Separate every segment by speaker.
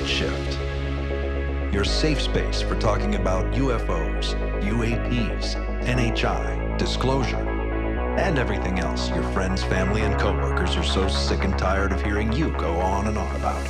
Speaker 1: Night Shift, your safe space for talking about UFOs, UAPs, NHI, disclosure, and everything else your friends, family, and coworkers are so sick and tired of hearing you go on and on about.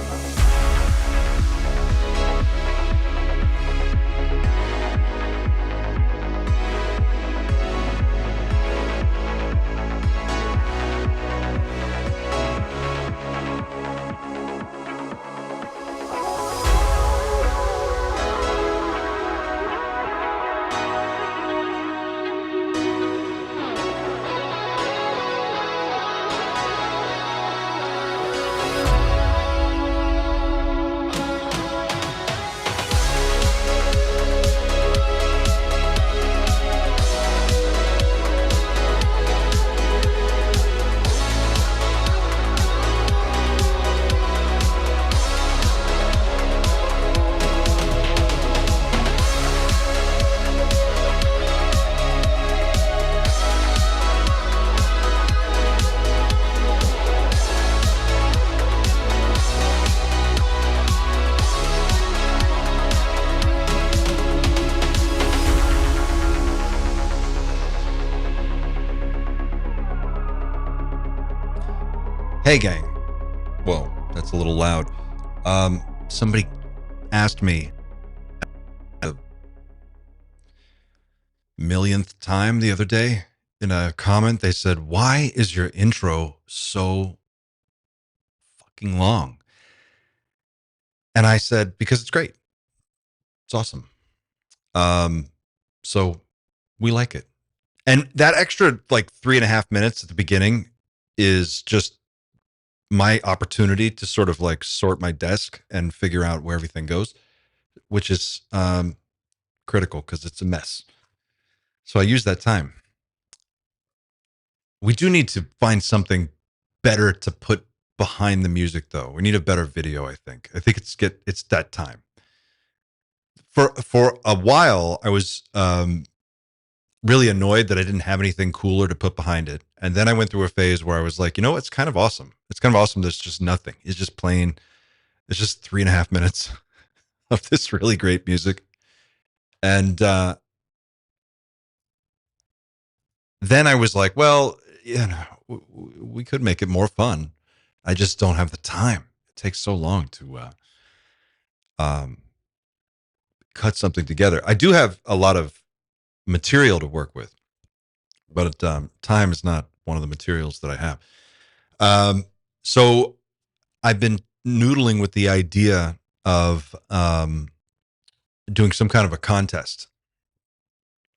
Speaker 2: Hey gang. Whoa, that's a little loud. Somebody asked me a millionth time the other day in a comment. They said, "Why is your intro so fucking long?" And I said, "Because it's great. It's awesome." So we like it. And that extra like 3.5 minutes at the beginning is just my opportunity to sort of like sort my desk and figure out where everything goes, which is critical because it's a mess. So I use that time. We do need to find something better to put behind the music, though. We need a better video, I think. I think it's that time. For a while, I was really annoyed that I didn't have anything cooler to put behind it. And then I went through a phase where I was like, it's kind of awesome. It's kind of awesome. There's just nothing. It's just plain. It's just 3.5 minutes of this really great music. And then I was like, well, we could make it more fun. I just don't have the time. It takes so long to cut something together. I do have a lot of material to work with, but time is not one of the materials that I have. So I've been noodling with the idea of doing some kind of a contest,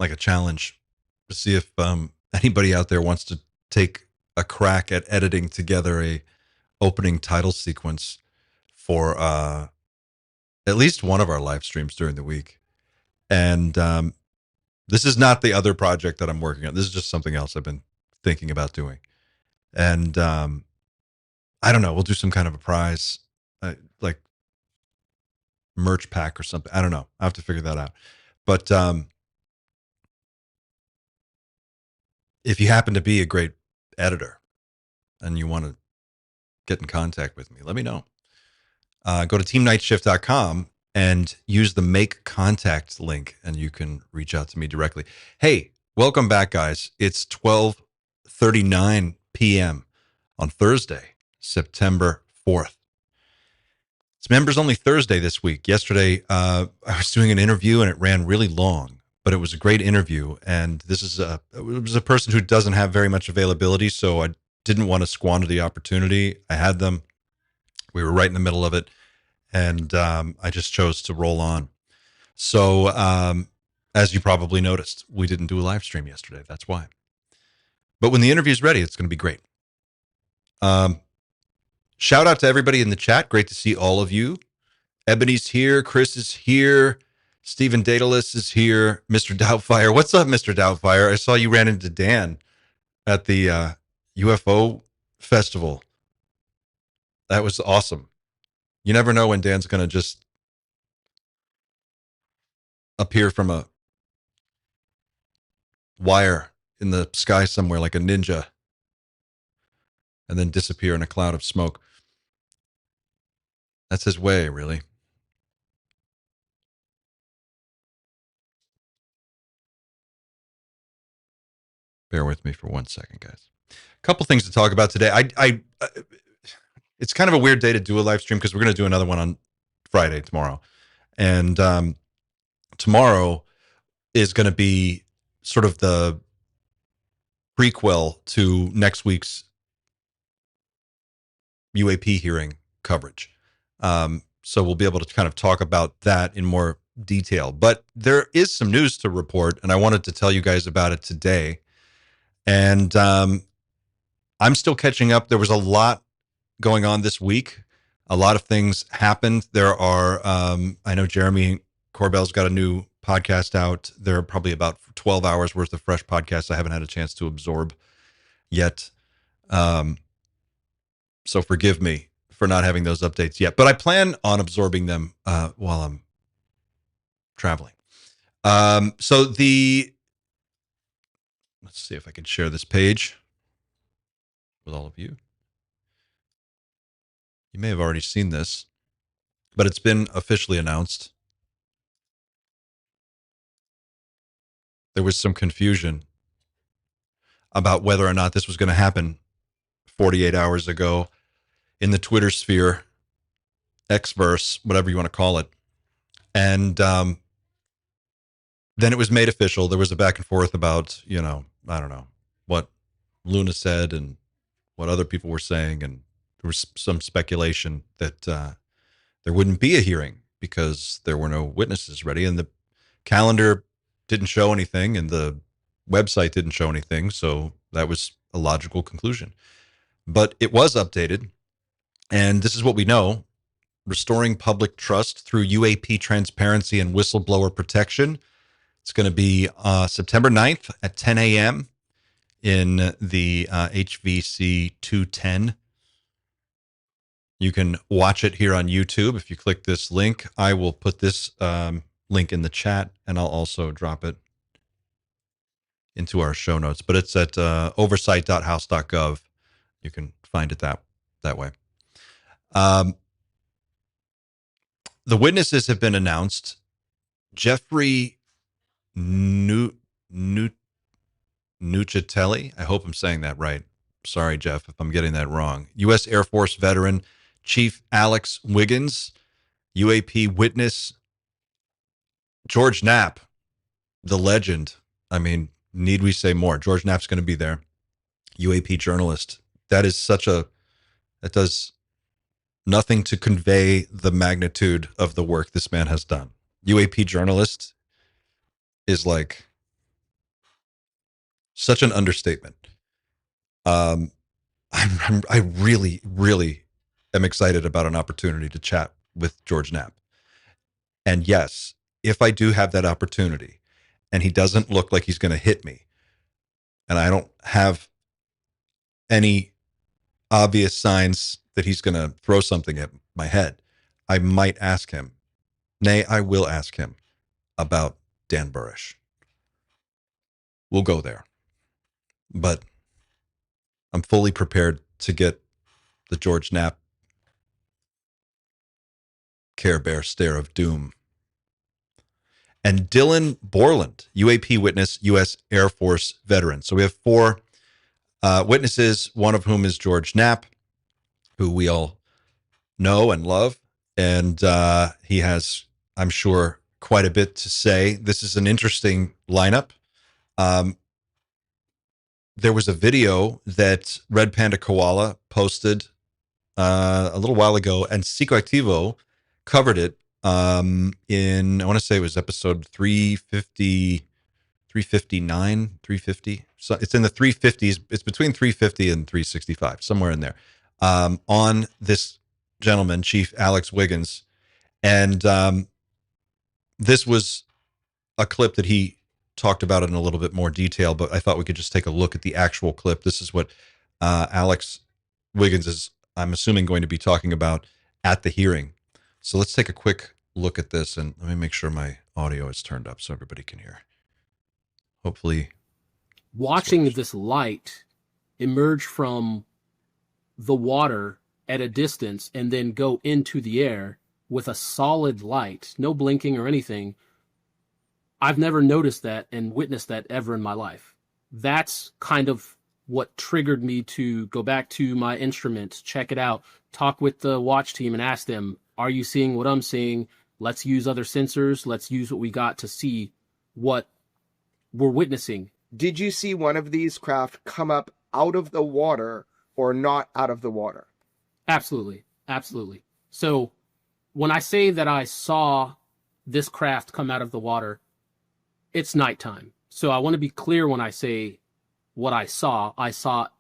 Speaker 2: like a challenge, to see if anybody out there wants to take a crack at editing together a opening title sequence for at least one of our live streams during the week. And this is not the other project that I'm working on. This is just something else I've been thinking about doing. And I don't know. We'll do some kind of a prize, like merch pack or something. I don't know. I have to figure that out. But if you happen to be a great editor and you want to get in contact with me, let me know. Go to teamnightshift.com and use the make contact link and you can reach out to me directly. Hey, welcome back, guys. It's 12:39 p.m. on Thursday, September 4th. It's members only Thursday this week. Yesterday, I was doing an interview and it ran really long, but it was a great interview. And it was a person who doesn't have very much availability, so I didn't want to squander the opportunity. I had them. We were right in the middle of it. And I just chose to roll on. So as you probably noticed, we didn't do a live stream yesterday. That's why. But when the interview's ready, it's going to be great. Shout out to everybody in the chat. Great to see all of you. Ebony's here. Chris is here. Stephen Daedalus is here. Mr. Doubtfire. What's up, Mr. Doubtfire? I saw you ran into Dan at the UFO festival. That was awesome. You never know when Dan's going to just appear from a wire in the sky somewhere like a ninja and then disappear in a cloud of smoke. That's his way, really. Bear with me for 1 second, guys. A couple things to talk about today. It's kind of a weird day to do a live stream because we're going to do another one on Friday tomorrow. And tomorrow is going to be sort of the prequel to next week's UAP hearing coverage. So we'll be able to kind of talk about that in more detail. But there is some news to report, and I wanted to tell you guys about it today. And I'm still catching up. There was a lot going on this week. A lot of things happened. There are, I know Jeremy Corbell's got a new podcast out. There are probably about 12 hours worth of fresh podcasts I haven't had a chance to absorb yet. So forgive me for not having those updates yet, but I plan on absorbing them while I'm traveling. Let's see if I can share this page with all of you. You may have already seen this, but it's been officially announced. There was some confusion about whether or not this was going to happen 48 hours ago in the Twitter sphere, Xverse, whatever you want to call it. And then it was made official. There was a back and forth about, I don't know, what Luna said and what other people were saying. And there was some speculation that there wouldn't be a hearing because there were no witnesses ready. And the calendar didn't show anything and the website didn't show anything. So that was a logical conclusion. But it was updated. And this is what we know: restoring public trust through UAP transparency and whistleblower protection. It's going to be September 9th at 10 a.m. in the HVC 210. You can watch it here on YouTube. If you click this link, I will put this link in the chat, and I'll also drop it into our show notes. But it's at oversight.house.gov. You can find it that way. The witnesses have been announced. Jeffrey Nucitelli. I hope I'm saying that right. Sorry, Jeff, if I'm getting that wrong. U.S. Air Force veteran Chief Alex Wiggins, UAP witness George Knapp, the legend. I mean, need we say more? George Knapp's going to be there. UAP journalist. That does nothing to convey the magnitude of the work this man has done. UAP journalist is like such an understatement. I really, really am excited about an opportunity to chat with George Knapp. And yes, if I do have that opportunity and he doesn't look like he's going to hit me and I don't have any obvious signs that he's going to throw something at my head, I might ask him. Nay, I will ask him about Dan Burrish. We'll go there. But I'm fully prepared to get the George Knapp Care Bear stare of doom. And Dylan Borland, UAP witness, U.S. Air Force veteran. So we have 4 witnesses, one of whom is George Knapp, who we all know and love. And he has, I'm sure, quite a bit to say. This is an interesting lineup. There was a video that Red Panda Koala posted a little while ago, and Psychoactivo covered it in, I want to say it was episode 350, 359, 350. So it's in the 350s. It's between 350 and 365, somewhere in there, on this gentleman, Chief Alex Wiggins. And this was a clip that he talked about it in a little bit more detail, but I thought we could just take a look at the actual clip. This is what Alex Wiggins is, I'm assuming, going to be talking about at the hearing. So let's take a quick look at this, and let me make sure my audio is turned up so everybody can hear. Hopefully.
Speaker 3: Watching this light emerge from the water at a distance and then go into the air with a solid light, no blinking or anything, I've never noticed that and witnessed that ever in my life. That's kind of what triggered me to go back to my instruments, check it out, talk with the watch team and ask them, are you seeing what I'm seeing? Let's use other sensors. Let's use what we got to see what we're witnessing.
Speaker 4: Did you see one of these craft come up out of the water or not out of the water?
Speaker 3: Absolutely. Absolutely. So when I say that I saw this craft come out of the water, it's nighttime. So I want to be clear when I say what I saw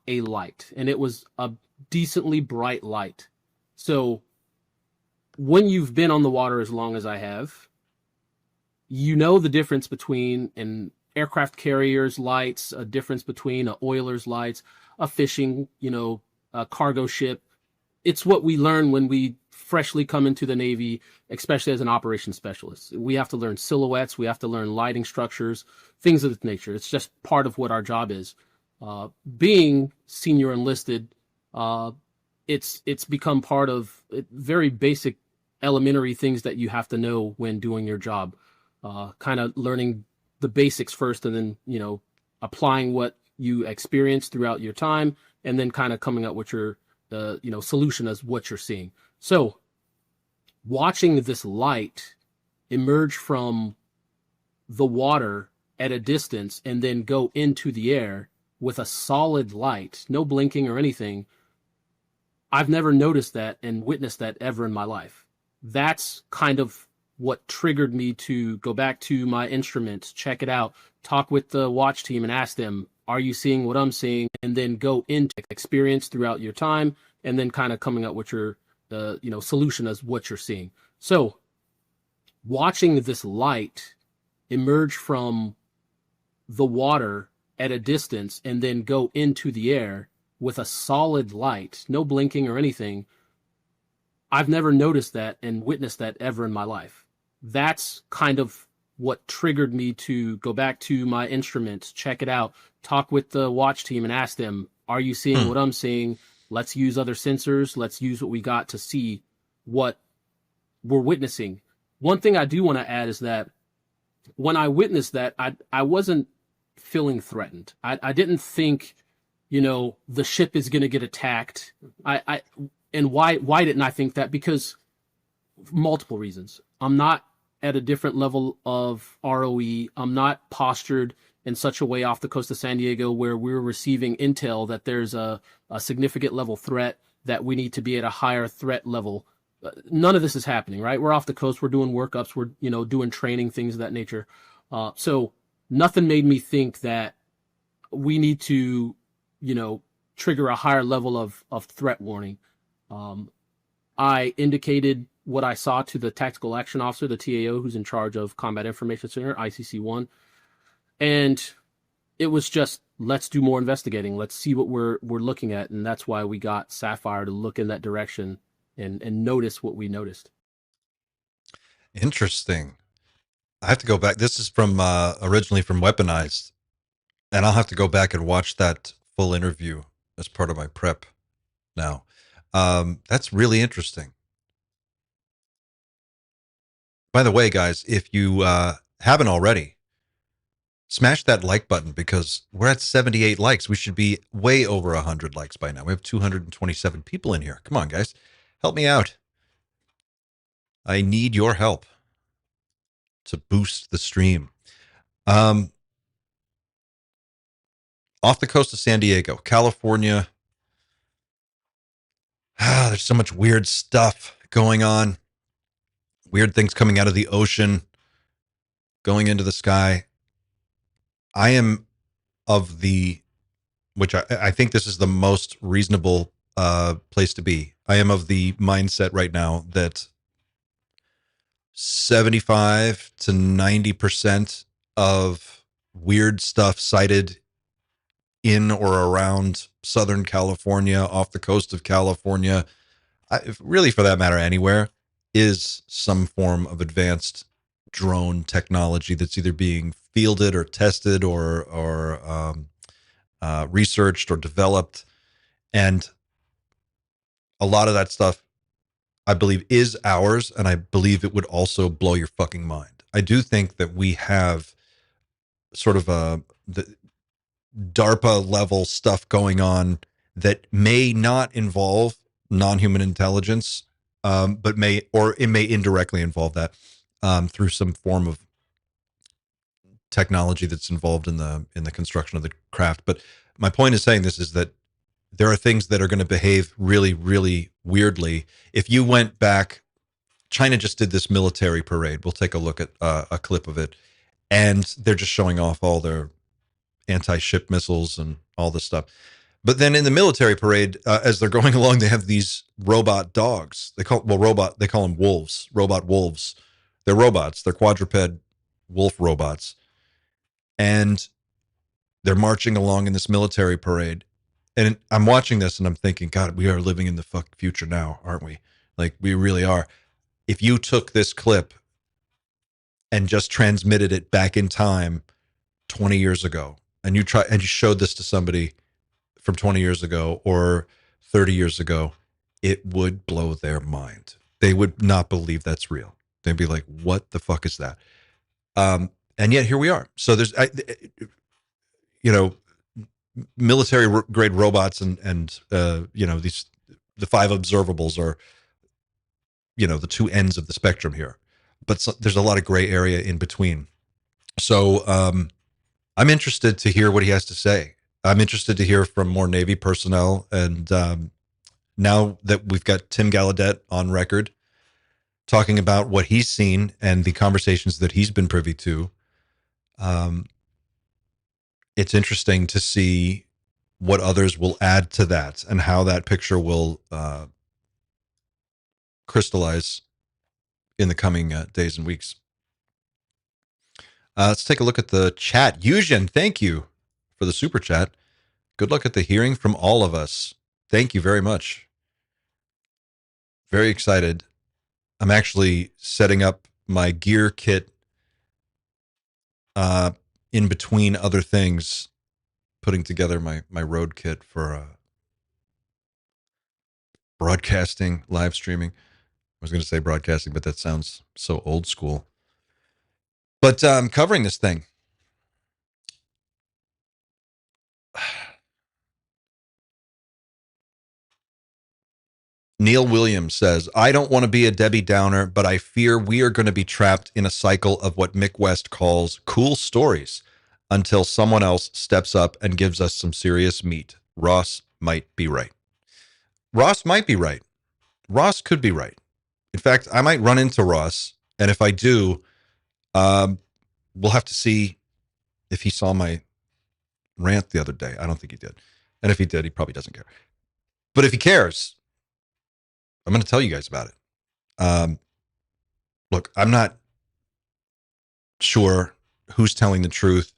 Speaker 3: a light, and it was a decently bright light. So when you've been on the water as long as I have, you know the difference between an aircraft carrier's lights, a difference between an oiler's lights, a fishing, a cargo ship. It's what we learn when we freshly come into the Navy, especially as an operations specialist. We have to learn silhouettes. We have to learn lighting structures, things of that nature. It's just part of what our job is. Being senior enlisted, it's become part of very basic elementary things that you have to know when doing your job. Kind of learning the basics first, and then, applying what you experience throughout your time, and then kind of coming up with your, solution as what you're seeing. So watching this light emerge from the water at a distance and then go into the air with a solid light, no blinking or anything, I've never noticed that and witnessed that ever in my life. That's kind of what triggered me to go back to my instruments, check it out, talk with the watch team and ask them, are you seeing what I'm seeing? And then go into experience throughout your time, and then kind of coming up with your, solution as what you're seeing. So watching this light emerge from the water at a distance and then go into the air with a solid light, no blinking or anything, I've never noticed that and witnessed that ever in my life. That's kind of what triggered me to go back to my instruments, check it out, talk with the watch team and ask them, are you seeing what I'm seeing? Let's use other sensors. Let's use what we got to see what we're witnessing. One thing I do want to add is that when I witnessed that, I wasn't feeling threatened. I didn't think, the ship is going to get attacked. And why didn't I think that? Because multiple reasons. I'm not at a different level of ROE. I'm not postured in such a way off the coast of San Diego where we're receiving intel that there's a significant level threat, that we need to be at a higher threat level. None of this is happening, right? We're off the coast. We're doing workups. We're, doing training, things of that nature. So nothing made me think that we need to, trigger a higher level of threat warning. I indicated what I saw to the tactical action officer, the TAO, who's in charge of Combat Information Center, ICC-1. And it was just, let's do more investigating. Let's see what we're looking at. And that's why we got Sapphire to look in that direction and notice what we noticed.
Speaker 2: Interesting. I have to go back. This is from originally from Weaponized, and I'll have to go back and watch that full interview as part of my prep now. That's really interesting. By the way, guys, if you haven't already, smash that like button, because we're at 78 likes. We should be way over 100 likes by now. We have 227 people in here. Come on, guys. Help me out. I need your help to boost the stream. Off the coast of San Diego, California. There's so much weird stuff going on. Weird things coming out of the ocean, going into the sky. I am of the, which I think this is the most reasonable place to be. I am of the mindset right now that 75 to 90% of weird stuff sighted in or around Southern California, off the coast of California, really for that matter anywhere, is some form of advanced drone technology that's either being fielded or tested or researched or developed. And a lot of that stuff, I believe, is ours, and I believe it would also blow your fucking mind. I do think that we have sort of DARPA level stuff going on that may not involve non-human intelligence, but it may indirectly involve that through some form of technology that's involved in the construction of the craft. But my point is saying this is that there are things that are going to behave really, really weirdly. If you went back, China just did this military parade. We'll take a look at a clip of it, and they're just showing off all their anti-ship missiles and all this stuff. But then in the military parade, as they're going along, they have these robot dogs. They call them wolves, robot wolves. They're robots. They're quadruped wolf robots. And they're marching along in this military parade. And I'm watching this and I'm thinking, God, we are living in the future now, aren't we? Like, we really are. If you took this clip and just transmitted it back in time 20 years ago, and you showed this to somebody from 20 years ago or 30 years ago, it would blow their mind. They would not believe that's real. They'd be like, what the fuck is that? And yet here we are. So there's, military grade robots and the 5 observables are, the two ends of the spectrum here, but there's a lot of gray area in between. So I'm interested to hear what he has to say. I'm interested to hear from more Navy personnel. And now that we've got Tim Gallaudet on record talking about what he's seen and the conversations that he's been privy to, it's interesting to see what others will add to that and how that picture will crystallize in the coming days and weeks. Let's take a look at the chat. Yujin, thank you for the super chat. Good luck at the hearing from all of us. Thank you very much. Very excited. I'm actually setting up my gear kit in between other things, putting together my road kit for broadcasting, live streaming. I was going to say broadcasting, but that sounds so old school. But I'm covering this thing. Neil Williams says, I don't want to be a Debbie Downer, but I fear we are going to be trapped in a cycle of what Mick West calls cool stories until someone else steps up and gives us some serious meat. Ross might be right. Ross might be right. Ross could be right. In fact, I might run into Ross, and if I do, we'll have to see if he saw my rant the other day. I don't think he did. And if he did, he probably doesn't care. But if he cares, I'm going to tell you guys about it. Look, I'm not sure who's telling the truth,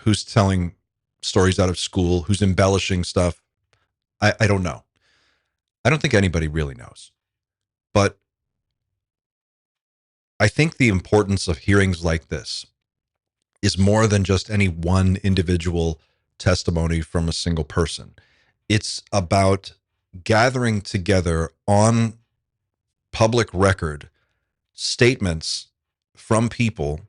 Speaker 2: who's telling stories out of school, who's embellishing stuff. I don't know. I don't think anybody really knows. But I think the importance of hearings like this is more than just any one individual testimony from a single person. It's about gathering together on public record statements from people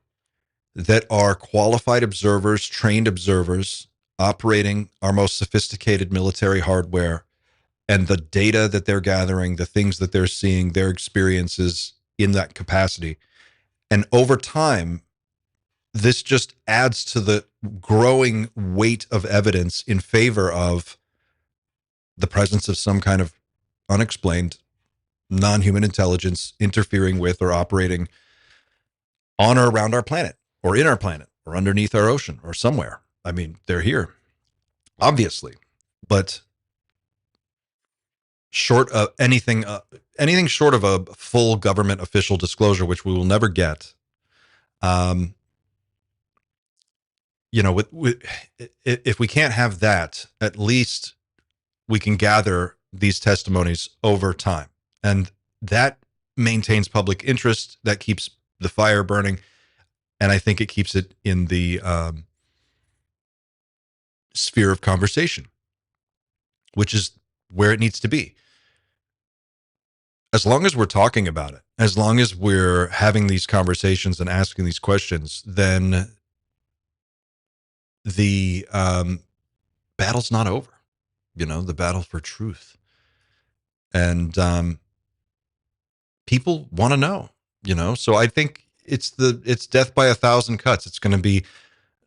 Speaker 2: that are qualified observers, trained observers, operating our most sophisticated military hardware, and the data that they're gathering, the things that they're seeing, their experiences in that capacity. And over time, this just adds to the growing weight of evidence in favor of the presence of some kind of unexplained non-human intelligence interfering with or operating on or around our planet or in our planet or underneath our ocean or somewhere. I mean, they're here, obviously, but short of anything short of a full government official disclosure, which we will never get, if we can't have that, at least we can gather these testimonies over time. And that maintains public interest. That keeps the fire burning. And I think it keeps it in the sphere of conversation, which is where it needs to be. As long as we're talking about it, as long as we're having these conversations and asking these questions, then the battle's not over. The battle for truth. And people want to know, So I think it's death by 1,000 cuts. It's going to be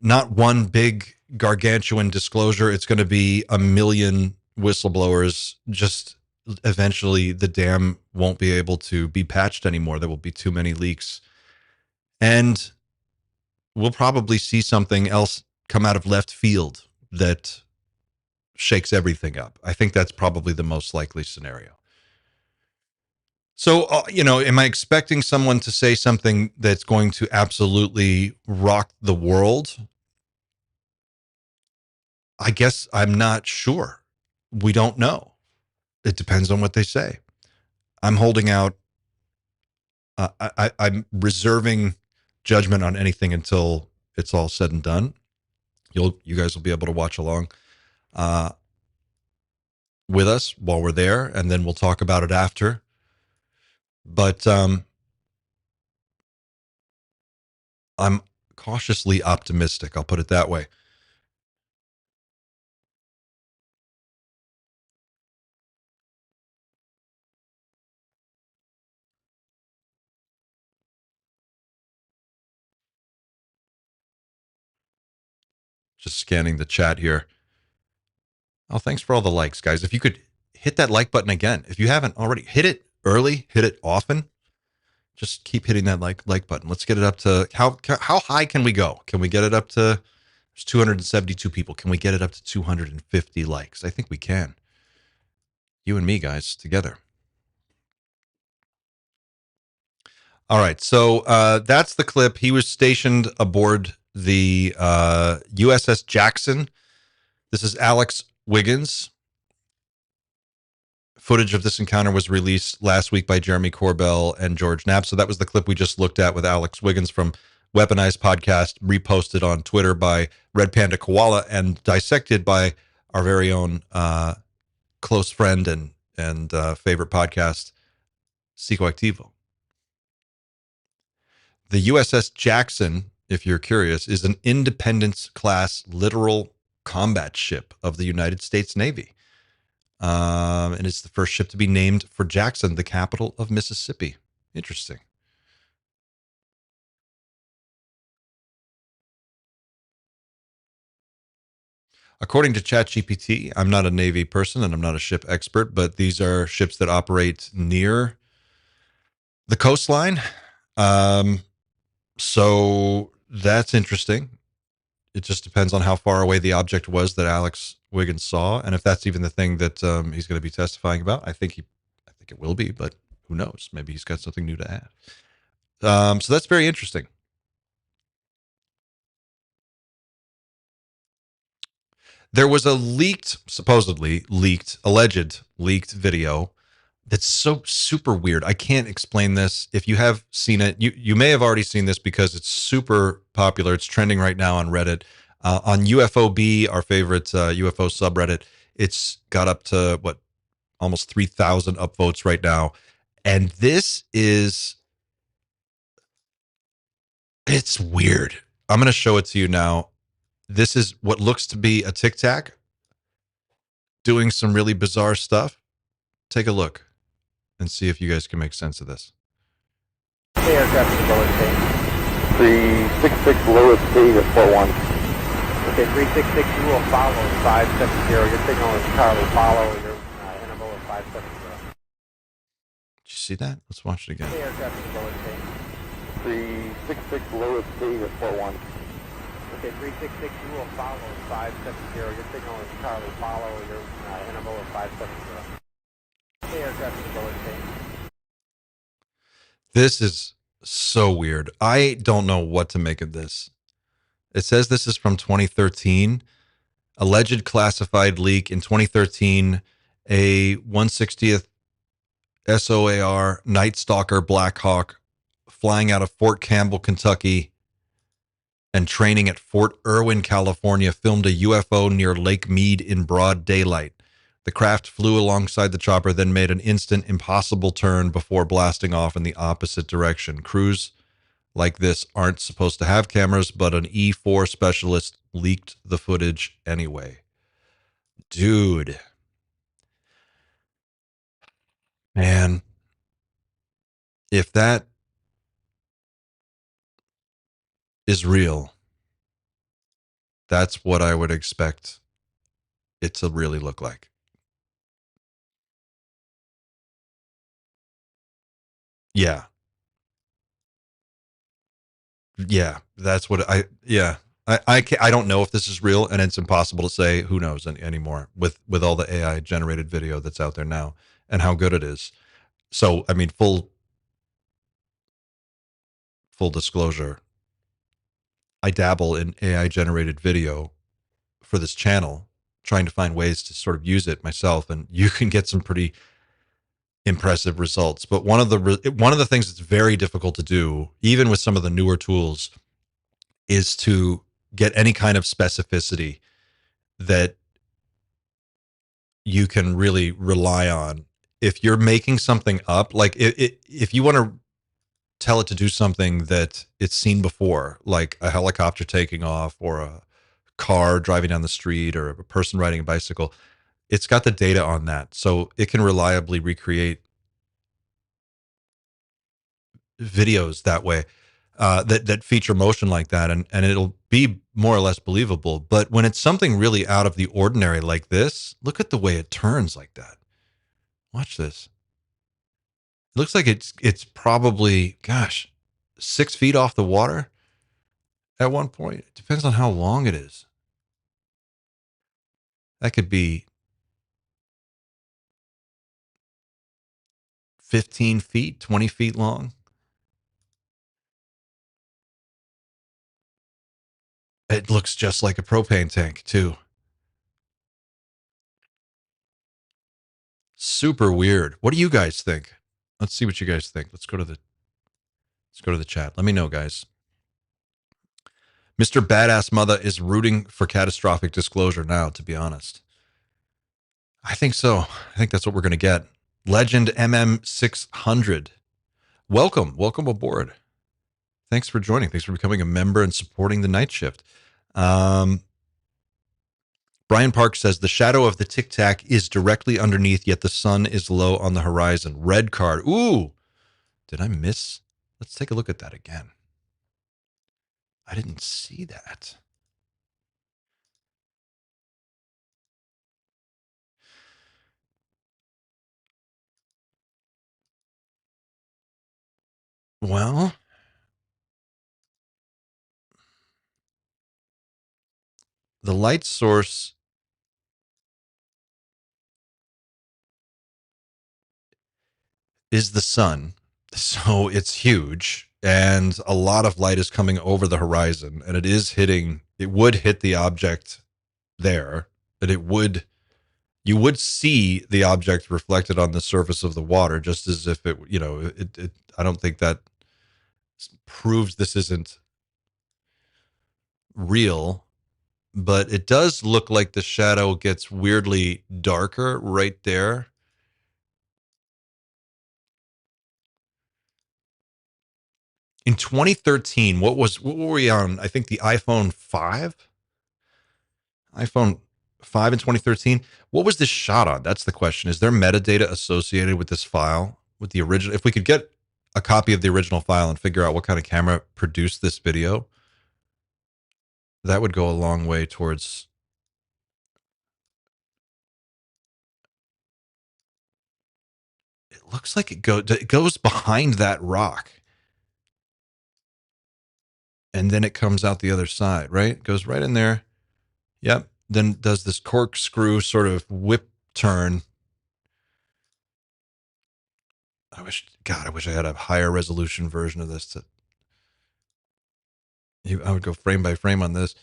Speaker 2: not one big gargantuan disclosure. It's going to be a million whistleblowers. Just eventually the dam won't be able to be patched anymore. There will be too many leaks. And we'll probably see something else come out of left field that shakes everything up. I think that's probably the most likely scenario. So, am I expecting someone to say something that's going to absolutely rock the world? I guess I'm not sure. We don't know. It depends on what they say. I'm holding out. I'm reserving judgment on anything until it's all said and done. You guys will be able to watch along with us while we're there, and then we'll talk about it after. But I'm cautiously optimistic. I'll put it that way. Just scanning the chat here. Oh, thanks for all the likes, guys. If you could hit that like button again. If you haven't already, hit it early, hit it often. Just keep hitting that like button. Let's get it up to how high can we go? Can we get it up to there's 272 people. Can we get it up to 250 likes? I think we can. You and me, guys, together. All right. So that's the clip. He was stationed aboard the USS Jackson. This is Alex Wiggins. Footage of this encounter was released last week by Jeremy Corbell and George Knapp. So that was the clip we just looked at with Alex Wiggins from Weaponized Podcast, reposted on Twitter by Red Panda Koala and dissected by our very own close friend and favorite podcast, Psychoactivo. The USS Jackson, if you're curious, is an Independence-class littoral combat ship of the United States Navy. And it's the first ship to be named for Jackson, the capital of Mississippi. Interesting. According to ChatGPT, I'm not a Navy person and I'm not a ship expert, but these are ships that operate near the coastline. So that's interesting. It just depends on how far away the object was that Alex Wiggins saw, and if that's even the thing that he's going to be testifying about. I think it will be, but who knows? Maybe he's got something new to add. So that's very interesting. There was a alleged leaked video that's so super weird. I can't explain this. If you have seen it, you may have already seen this because it's super popular. It's trending right now on Reddit. On UFOB, our favorite UFO subreddit, it's got up to almost 3,000 upvotes right now. And it's weird. I'm going to show it to you now. This is what looks to be a Tic Tac doing some really bizarre stuff. Take a look and see if you guys can make sense of this.
Speaker 5: Hey, aircraft to Lower State. 366 Lower State at 41. Okay, 366, you will follow 570. Your signal is Charlie, follow your interval is 570.
Speaker 2: Did you see that? Let's watch it again.
Speaker 5: Hey, aircraft to Lower State. 366 Lower State at 41. Okay, 366, you will follow 570. Your signal is Charlie, follow your interval is 570. Hey, aircraft to Lower State.
Speaker 2: This is so weird. I don't know what to make of this. It says this is from 2013. Alleged classified leak in 2013. A 160th SOAR Night Stalker Black Hawk flying out of Fort Campbell, Kentucky, and training at Fort Irwin, California, filmed a UFO near Lake Mead in broad daylight. The craft flew alongside the chopper, then made an instant impossible turn before blasting off in the opposite direction. Crews like this aren't supposed to have cameras, but an E4 specialist leaked the footage anyway. Dude. Man. If that is real, that's what I would expect it to really look like. Yeah. Yeah. That's what I don't know if this is real, and it's impossible to say. Who knows anymore with all the AI generated video that's out there now and how good it is. So, I mean, full disclosure, I dabble in AI generated video for this channel, trying to find ways to sort of use it myself, and you can get some pretty impressive results. But one of the things that's very difficult to do, even with some of the newer tools, is to get any kind of specificity that you can really rely on. If you're making something up, like if you want to tell it to do something that it's seen before, like a helicopter taking off or a car driving down the street or a person riding a bicycle, it's got the data on that. So it can reliably recreate videos that way, that feature motion like that, and it'll be more or less believable. But when it's something really out of the ordinary like this, look at the way it turns like that. Watch this. It looks like it's probably, gosh, 6 feet off the water at one point. It depends on how long it is. That could be 15 feet, 20 feet long. It looks just like a propane tank too. Super weird. What do you guys think? Let's see what you guys think. Let's go to the chat. Let me know, guys. Mr. Badass Mother is rooting for catastrophic disclosure now, to be honest. I think so. I think that's what we're going to get. Legend MM600. Welcome aboard. Thanks for joining. Thanks for becoming a member and supporting the night shift. Brian Park says the shadow of the Tic Tac is directly underneath, yet the sun is low on the horizon. Red card. Ooh, did I miss? Let's take a look at that again. I didn't see that. Well, the light source is the sun, so it's huge, and a lot of light is coming over the horizon, and it would hit the object there, but you would see the object reflected on the surface of the water, just as if I don't think that proves this isn't real, but it does look like the shadow gets weirdly darker right there. In 2013, what were we on? I think the iPhone 5? iPhone 5 in 2013. What was this shot on? That's the question. Is there metadata associated with this file, with the original? If we could get a copy of the original file and figure out what kind of camera produced this video, that would go a long way towards it. Looks like it goes behind that rock, and then it comes out the other side, right? It goes right in there. Yep. Then does this corkscrew sort of whip turn. I wish I had a higher resolution version of this. I would go frame by frame on this.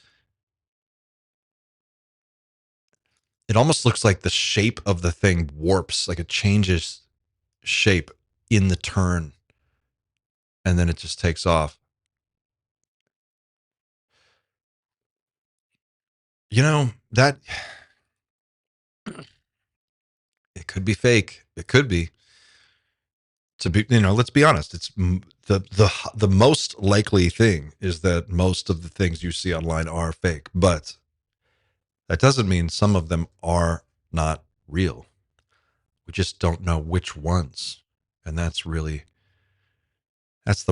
Speaker 2: It almost looks like the shape of the thing warps, like it changes shape in the turn, and then it just takes off. That it could be fake. It could be. Let's be honest. It's the most likely thing is that most of the things you see online are fake, but That doesn't mean some of them are not real. We just don't know which ones. And that's the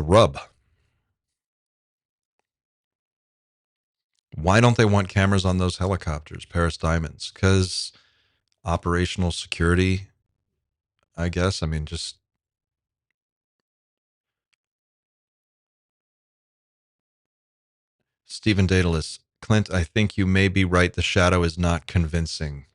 Speaker 2: rub. Why don't they want cameras on those helicopters, Paris Diamonds? Because operational security, I guess. I mean, just Stephen Daedalus. Clint, I think you may be right. The shadow is not convincing.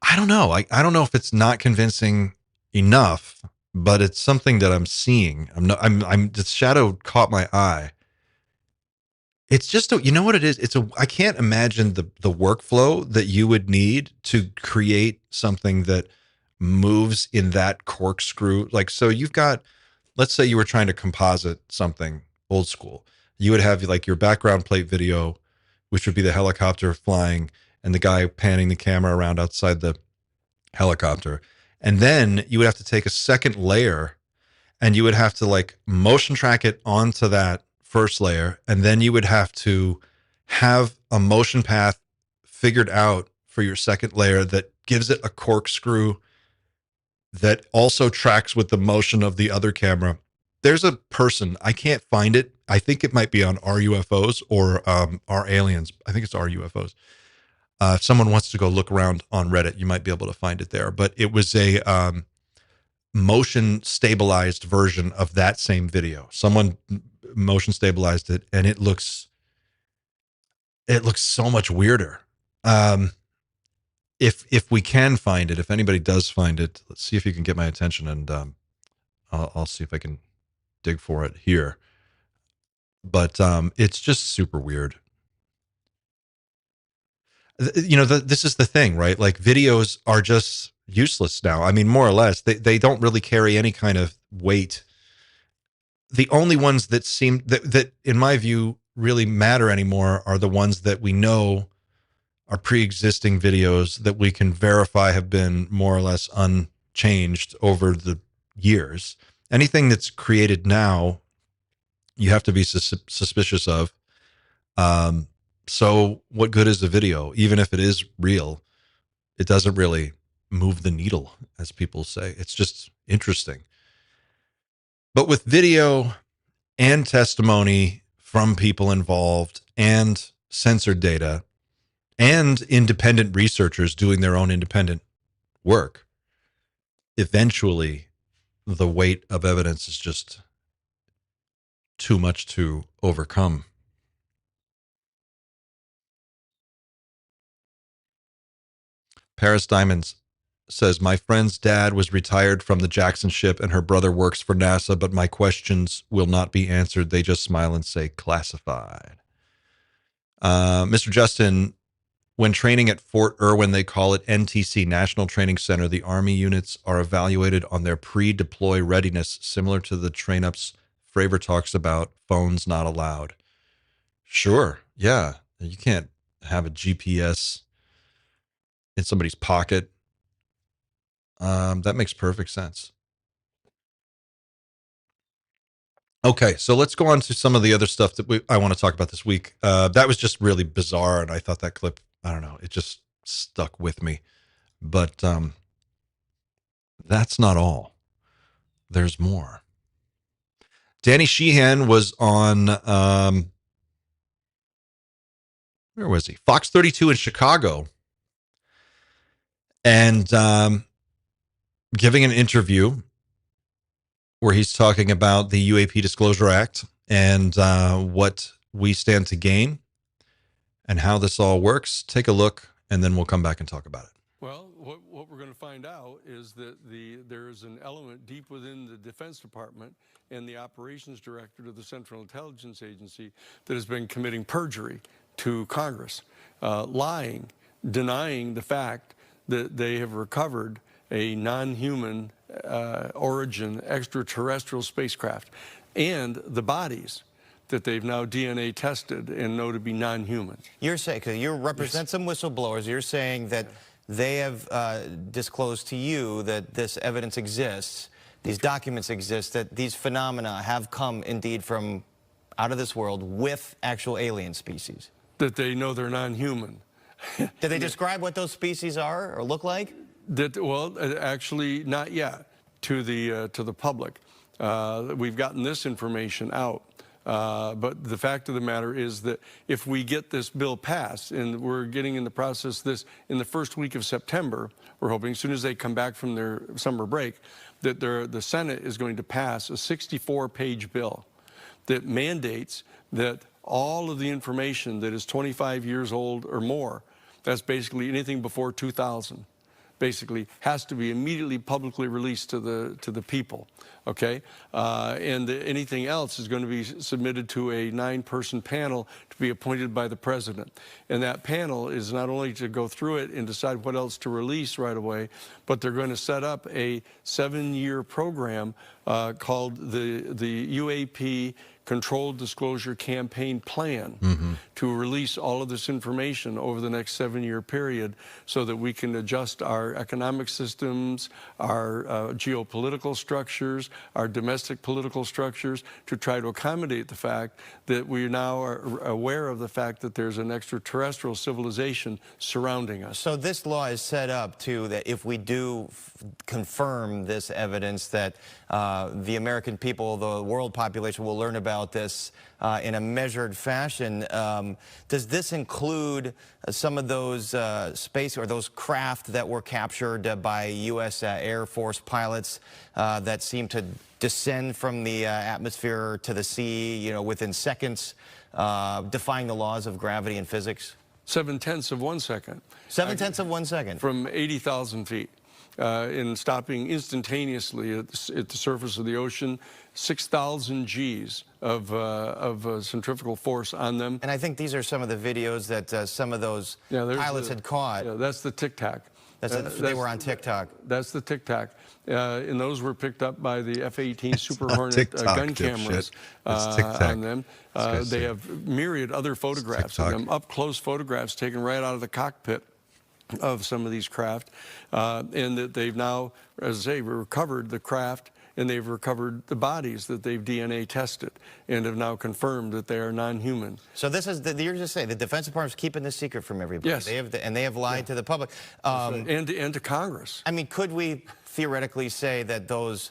Speaker 2: I don't know. I don't know if it's not convincing enough, but it's something that I'm seeing. The shadow caught my eye. It's just, you know what it is? I can't imagine the workflow that you would need to create something that moves in that corkscrew. Like, so you've got, let's say you were trying to composite something old school. You would have like your background plate video, which would be the helicopter flying and the guy panning the camera around outside the helicopter. And then you would have to take a second layer and you would have to like motion track it onto that first layer. And then you would have to have a motion path figured out for your second layer that gives it a corkscrew that also tracks with the motion of the other camera. There's a person, I can't find it. I think it might be on our UFOs or our aliens. I think it's our UFOs. If someone wants to go look around on Reddit, you might be able to find it there. But it was a motion stabilized version of that same video. Someone motion stabilized it, and it looks so much weirder. If we can find it, if anybody does find it, let's see if you can get my attention, and I'll see if I can dig for it here. But it's just super weird. You know, this is the thing, right? Like videos are just useless now. I mean, more or less, they don't really carry any kind of weight. The only ones that seem that in my view really matter anymore are the ones that we know are pre-existing videos that we can verify have been more or less unchanged over the years. Anything that's created now, you have to be suspicious of. So what good is the video? Even if it is real, it doesn't really move the needle, as people say. It's just interesting. But with video and testimony from people involved and censored data and independent researchers doing their own independent work, eventually the weight of evidence is just too much to overcome. Paris Diamonds says, my friend's dad was retired from the Jackson ship and her brother works for NASA, but my questions will not be answered. They just smile and say classified. Mr. Justin, when training at Fort Irwin, they call it NTC, National Training Center. The Army units are evaluated on their pre-deploy readiness, similar to the train-ups Fravor talks about, phones not allowed. Sure, yeah. You can't have a GPS in somebody's pocket. That makes perfect sense. Okay, so let's go on to some of the other stuff that I want to talk about this week. That was just really bizarre, and I thought that clip, I don't know, it just stuck with me. But that's not all. There's more. Danny Sheehan was on, where was he? Fox 32 in Chicago. And giving an interview where he's talking about the UAP Disclosure Act and what we stand to gain and how this all works. Take a look, and then we'll come back and talk about it.
Speaker 6: Well, what we're going to find out is that there is an element deep within the Defense Department and the operations director of the Central Intelligence Agency that has been committing perjury to Congress, lying, denying the fact that they have recovered a non-human origin extraterrestrial spacecraft and the bodies that they've now DNA tested and know to be non-human.
Speaker 7: You're saying, because you represent some whistleblowers, you're saying that they have disclosed to you that this evidence exists, these documents exist, that these phenomena have come indeed from out of this world with actual alien species.
Speaker 6: That they know they're non-human.
Speaker 7: Did they describe what those species are or look like?
Speaker 6: Well, actually, not yet to the public. We've gotten this information out. But the fact of the matter is that if we get this bill passed, and we're getting in the process this in the first week of September, we're hoping as soon as they come back from their summer break, that the Senate is going to pass a 64-page bill that mandates that all of the information that is 25 years old or more, that's basically anything before 2000, basically has to be immediately publicly released to the people, okay? And anything else is going to be submitted to a 9-person panel to be appointed by the president. And that panel is not only to go through it and decide what else to release right away, but they're going to set up a 7-year program called the UAP Controlled Disclosure Campaign Plan to release all of this information over the next 7-year period so that we can adjust our economic systems, our geopolitical structures, our domestic political structures to try to accommodate the fact that we now are aware of the fact that there's an extraterrestrial civilization surrounding us.
Speaker 7: So this law is set up to that if we do confirm this evidence that the American people, the world population will learn about this in a measured fashion. Does this include some of those space or those craft that were captured by U.S. Air Force pilots that seem to descend from the atmosphere to the sea, you know, within seconds, defying the laws of gravity and physics?
Speaker 6: 0.7 of 1 second.
Speaker 7: 0.7 of 1 second.
Speaker 6: From 80,000 feet. In stopping instantaneously at the surface of the ocean, 6,000 Gs of centrifugal force on them.
Speaker 7: And I think these are some of the videos that some of those pilots had caught.
Speaker 6: Yeah, that's the Tic Tac.
Speaker 7: They were on TikTok.
Speaker 6: That's the Tic Tac. And those were picked up by the F-18 Super Hornet gun cameras on them. They have myriad other photographs of them, up-close photographs taken right out of the cockpit of some of these craft, and that they've now, as I say, recovered the craft, and they've recovered the bodies that they've DNA tested and have now confirmed that they are non-human.
Speaker 7: So this is, you're just saying, the Defense Department's keeping this secret from everybody.
Speaker 6: Yes.
Speaker 7: They have lied to the public.
Speaker 6: And to Congress.
Speaker 7: I mean, could we theoretically say that those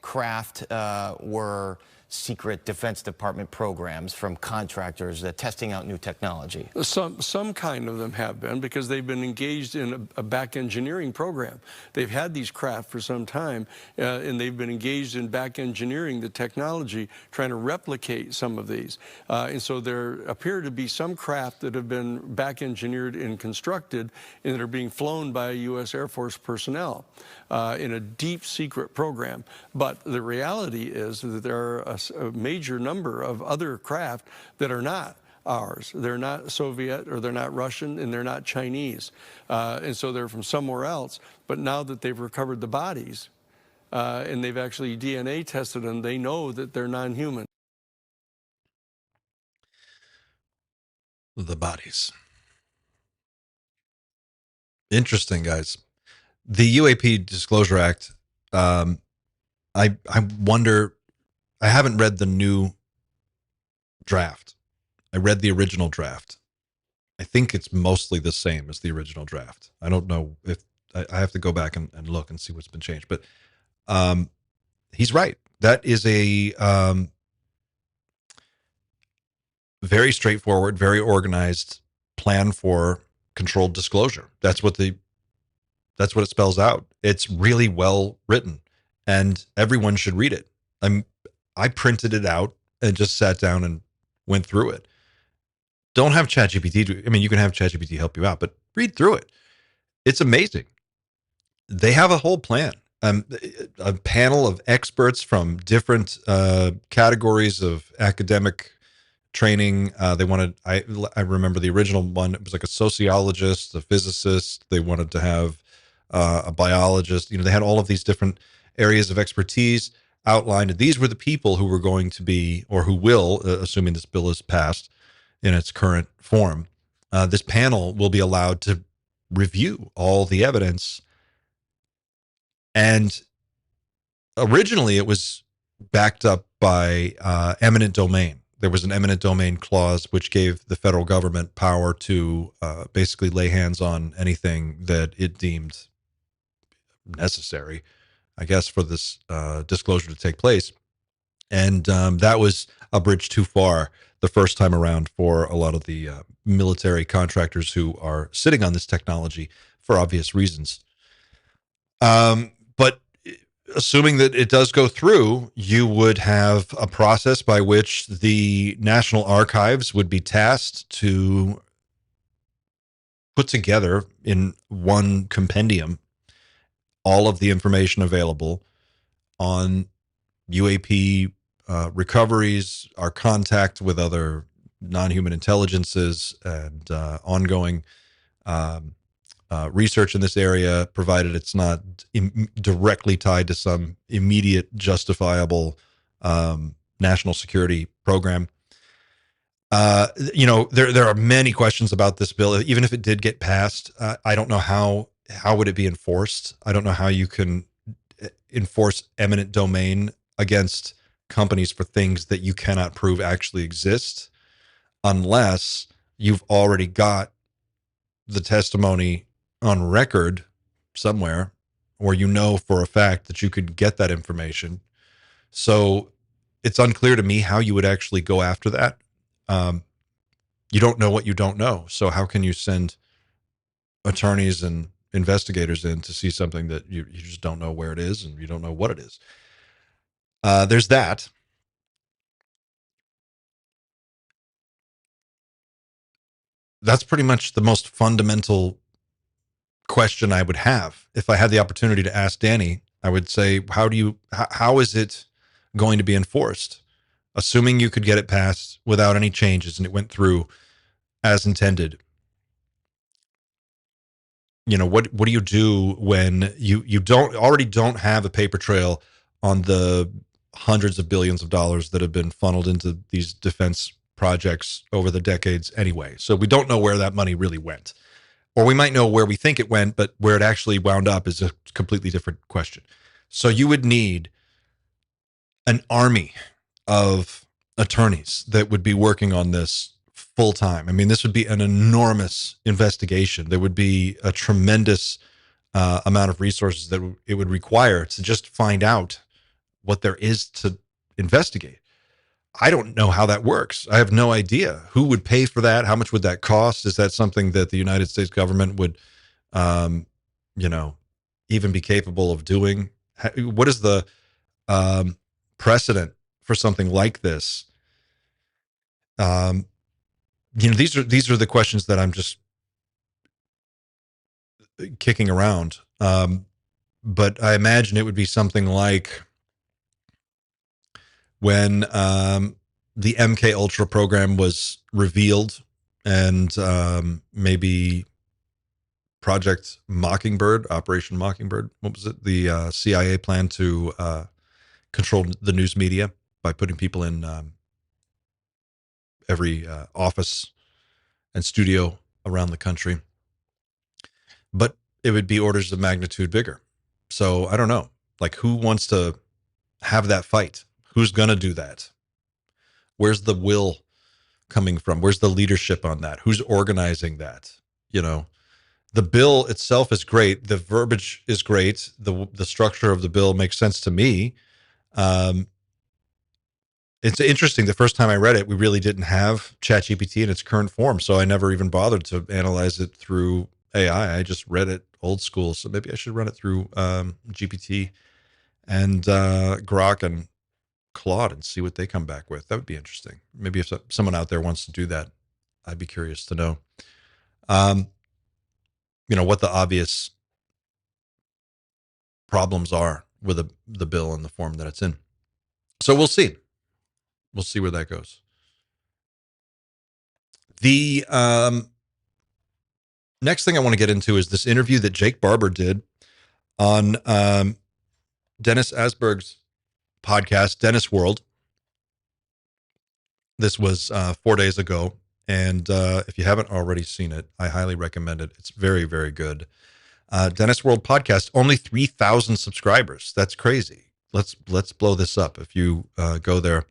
Speaker 7: craft were secret Defense Department programs from contractors testing out new technology?
Speaker 6: Some kind of them have been, because they've been engaged in a back engineering program. They've had these craft for some time, and they've been engaged in back engineering the technology, trying to replicate some of these. And so there appear to be some craft that have been back engineered and constructed and that are being flown by U.S. Air Force personnel in a deep secret program. But the reality is that there are a major number of other craft that are not ours. They're not Soviet, or they're not Russian, and they're not Chinese. And so they're from somewhere else. But now that they've recovered the bodies and they've actually DNA tested them, they know that they're non-human.
Speaker 2: The bodies. Interesting, guys. The UAP Disclosure Act, I wonder, I haven't read the new draft. I read the original draft. I think it's mostly the same as the original draft. I don't know if I have to go back and look and see what's been changed, but he's right. That is a very straightforward, very organized plan for controlled disclosure. That's what it spells out. It's really well written, and everyone should read it. I printed it out and just sat down and went through it. Don't have ChatGPT. I mean, you can have ChatGPT help you out, but read through it. It's amazing. They have a whole plan. A panel of experts from different categories of academic training. They wanted, I remember the original one, it was like a sociologist, a physicist. They wanted to have a biologist. You know, they had all of these different areas of expertise outlined. These were the people who were going to be, or who will, assuming this bill is passed in its current form, this panel will be allowed to review all the evidence. And originally it was backed up by eminent domain. there was an eminent domain clause which gave the federal government power to basically lay hands on anything that it deemed necessary, I guess, for this disclosure to take place. And that was a bridge too far the first time around for a lot of the military contractors who are sitting on this technology for obvious reasons. But assuming that it does go through, you would have a process by which the National Archives would be tasked to put together in one compendium all of the information available on UAP recoveries, our contact with other non-human intelligences, and ongoing research in this area, provided it's not directly tied to some immediate justifiable national security program. There are many questions about this bill. Even if it did get passed, I don't know how would it be enforced. I don't know how you can enforce eminent domain against companies for things that you cannot prove actually exist, unless you've already got the testimony on record somewhere, or you know for a fact that you could get that information. So it's unclear to me how you would actually go after that. You don't know what you don't know. So how can you send attorneys and investigators in to see something that you just don't know where it is and you don't know what it is? There's that. That's pretty much the most fundamental question I would have. If I had the opportunity to ask Danny, I would say, how is it going to be enforced? Assuming you could get it passed without any changes and it went through as intended. What do you do when you don't have a paper trail on the hundreds of billions of dollars that have been funneled into these defense projects over the decades anyway? So we don't know where that money really went. Or we might know where we think it went, but where it actually wound up is a completely different question. So you would need an army of attorneys that would be working on this full time. I mean, this would be an enormous investigation. There would be a tremendous amount of resources that it would require to just find out what there is to investigate. I don't know how that works. I have no idea who would pay for that. How much would that cost? Is that something that the United States government would, even be capable of doing? What is the precedent for something like this? These are the questions that I'm just kicking around. But I imagine it would be something like when the MK Ultra program was revealed, and maybe Project Mockingbird, Operation Mockingbird. What was it? The CIA plan to control the news media by putting people in every office and studio around the country. But it would be orders of magnitude bigger. So I don't know. Like, who wants to have that fight? Who's going to do that? Where's the will coming from? Where's the leadership on that? Who's organizing that? The bill itself is great. The verbiage is great. The structure of the bill makes sense to me. It's interesting. The first time I read it, we really didn't have ChatGPT in its current form, so I never even bothered to analyze it through AI. I just read it old school. So maybe I should run it through GPT and Grok and Claude and see what they come back with. That would be interesting. Maybe if someone out there wants to do that, I'd be curious to know. What the obvious problems are with the bill in the form that it's in. So we'll see. We'll see where that goes. The next thing I want to get into is this interview that Jake Barber did on Dennis Asberg's podcast, Dennis World. This was 4 days ago. And if you haven't already seen it, I highly recommend it. It's very, very good. Dennis World podcast, only 3,000 subscribers. That's crazy. Let's blow this up. If you go there,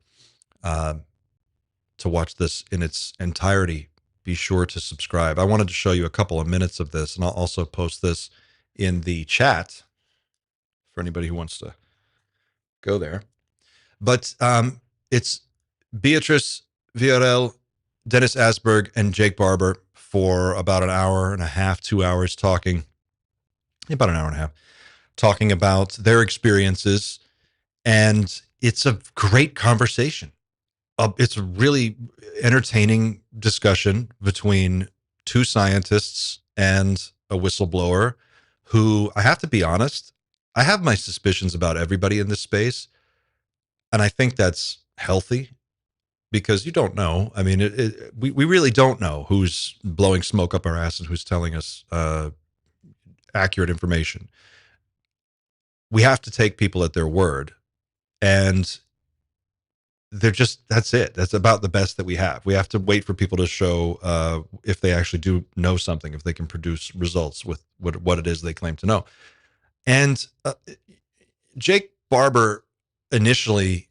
Speaker 2: to watch this in its entirety, be sure to subscribe. I wanted to show you a couple of minutes of this, and I'll also post this in the chat for anybody who wants to go there. But it's Beatrice Villarreal, Dennis Asberg, and Jake Barber for about an hour and a half, 2 hours talking, about an hour and a half, talking about their experiences. And it's a great conversation. It's a really entertaining discussion between two scientists and a whistleblower who, I have to be honest, I have my suspicions about everybody in this space. And I think that's healthy because you don't know. I mean, we really don't know who's blowing smoke up our ass and who's telling us accurate information. We have to take people at their word. And they're just, that's it. That's about the best that we have. We have to wait for people to show if they actually do know something, if they can produce results with what it is they claim to know. And Jake Barber, initially,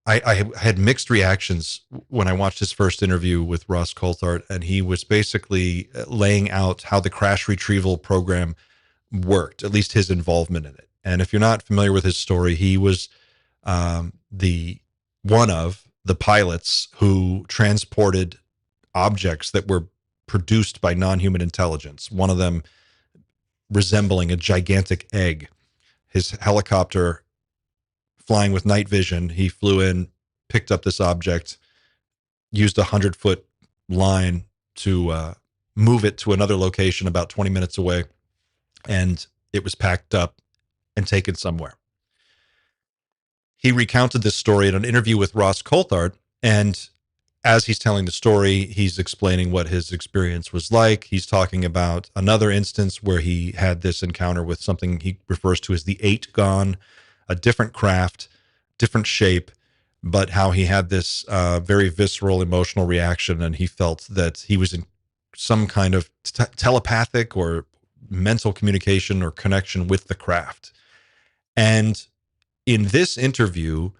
Speaker 2: I had mixed reactions when I watched his first interview with Ross Coulthard, and he was basically laying out how the crash retrieval program worked, at least his involvement in it. And if you're not familiar with his story, he was one of the pilots who transported objects that were produced by non-human intelligence, one of them resembling a gigantic egg. His helicopter, flying with night vision, he flew in, picked up this object, used a 100-foot line to move it to another location about 20 minutes away, and it was packed up and taken somewhere. He recounted this story in an interview with Ross Coulthard, and as he's telling the story, he's explaining what his experience was like. He's talking about another instance where he had this encounter with something he refers to as the 8 gone, a different craft, different shape, but how he had this very visceral emotional reaction, and he felt that he was in some kind of telepathic or mental communication or connection with the craft. And in this interview,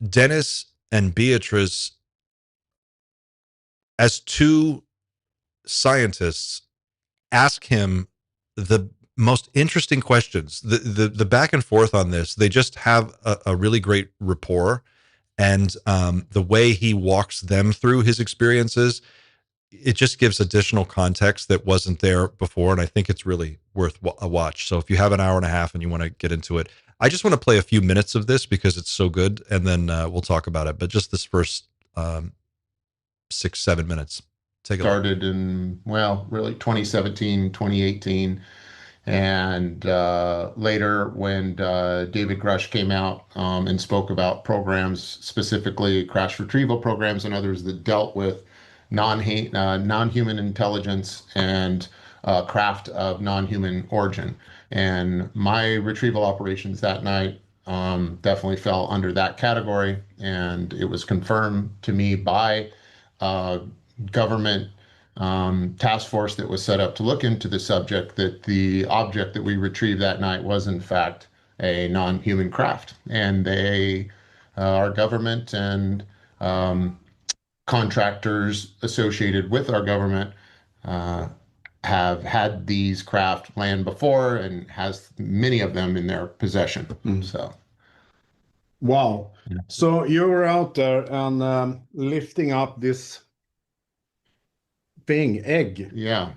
Speaker 2: Dennis and Beatrice, as two scientists, ask him the most interesting questions. The back and forth on this, they just have a really great rapport. And the way he walks them through his experiences, it just gives additional context that wasn't there before. And I think it's really worth a watch. So if you have an hour and a half and you want to get into it, I just want to play a few minutes of this because it's so good. And then we'll talk about it. But just this first 6-7 minutes. Take a look.
Speaker 8: Started in, well, really 2017, 2018. And later when David Grush came out and spoke about programs, specifically crash retrieval programs and others that dealt with non-human intelligence and craft of non-human origin. And my retrieval operations that night definitely fell under that category. And it was confirmed to me by government task force that was set up to look into the subject that the object that we retrieved that night was in fact a non-human craft. And they, our government and contractors associated with our government have had these craft land before and has many of them in their possession. So.
Speaker 9: Wow. So you were out there and lifting up this egg.
Speaker 8: Yeah.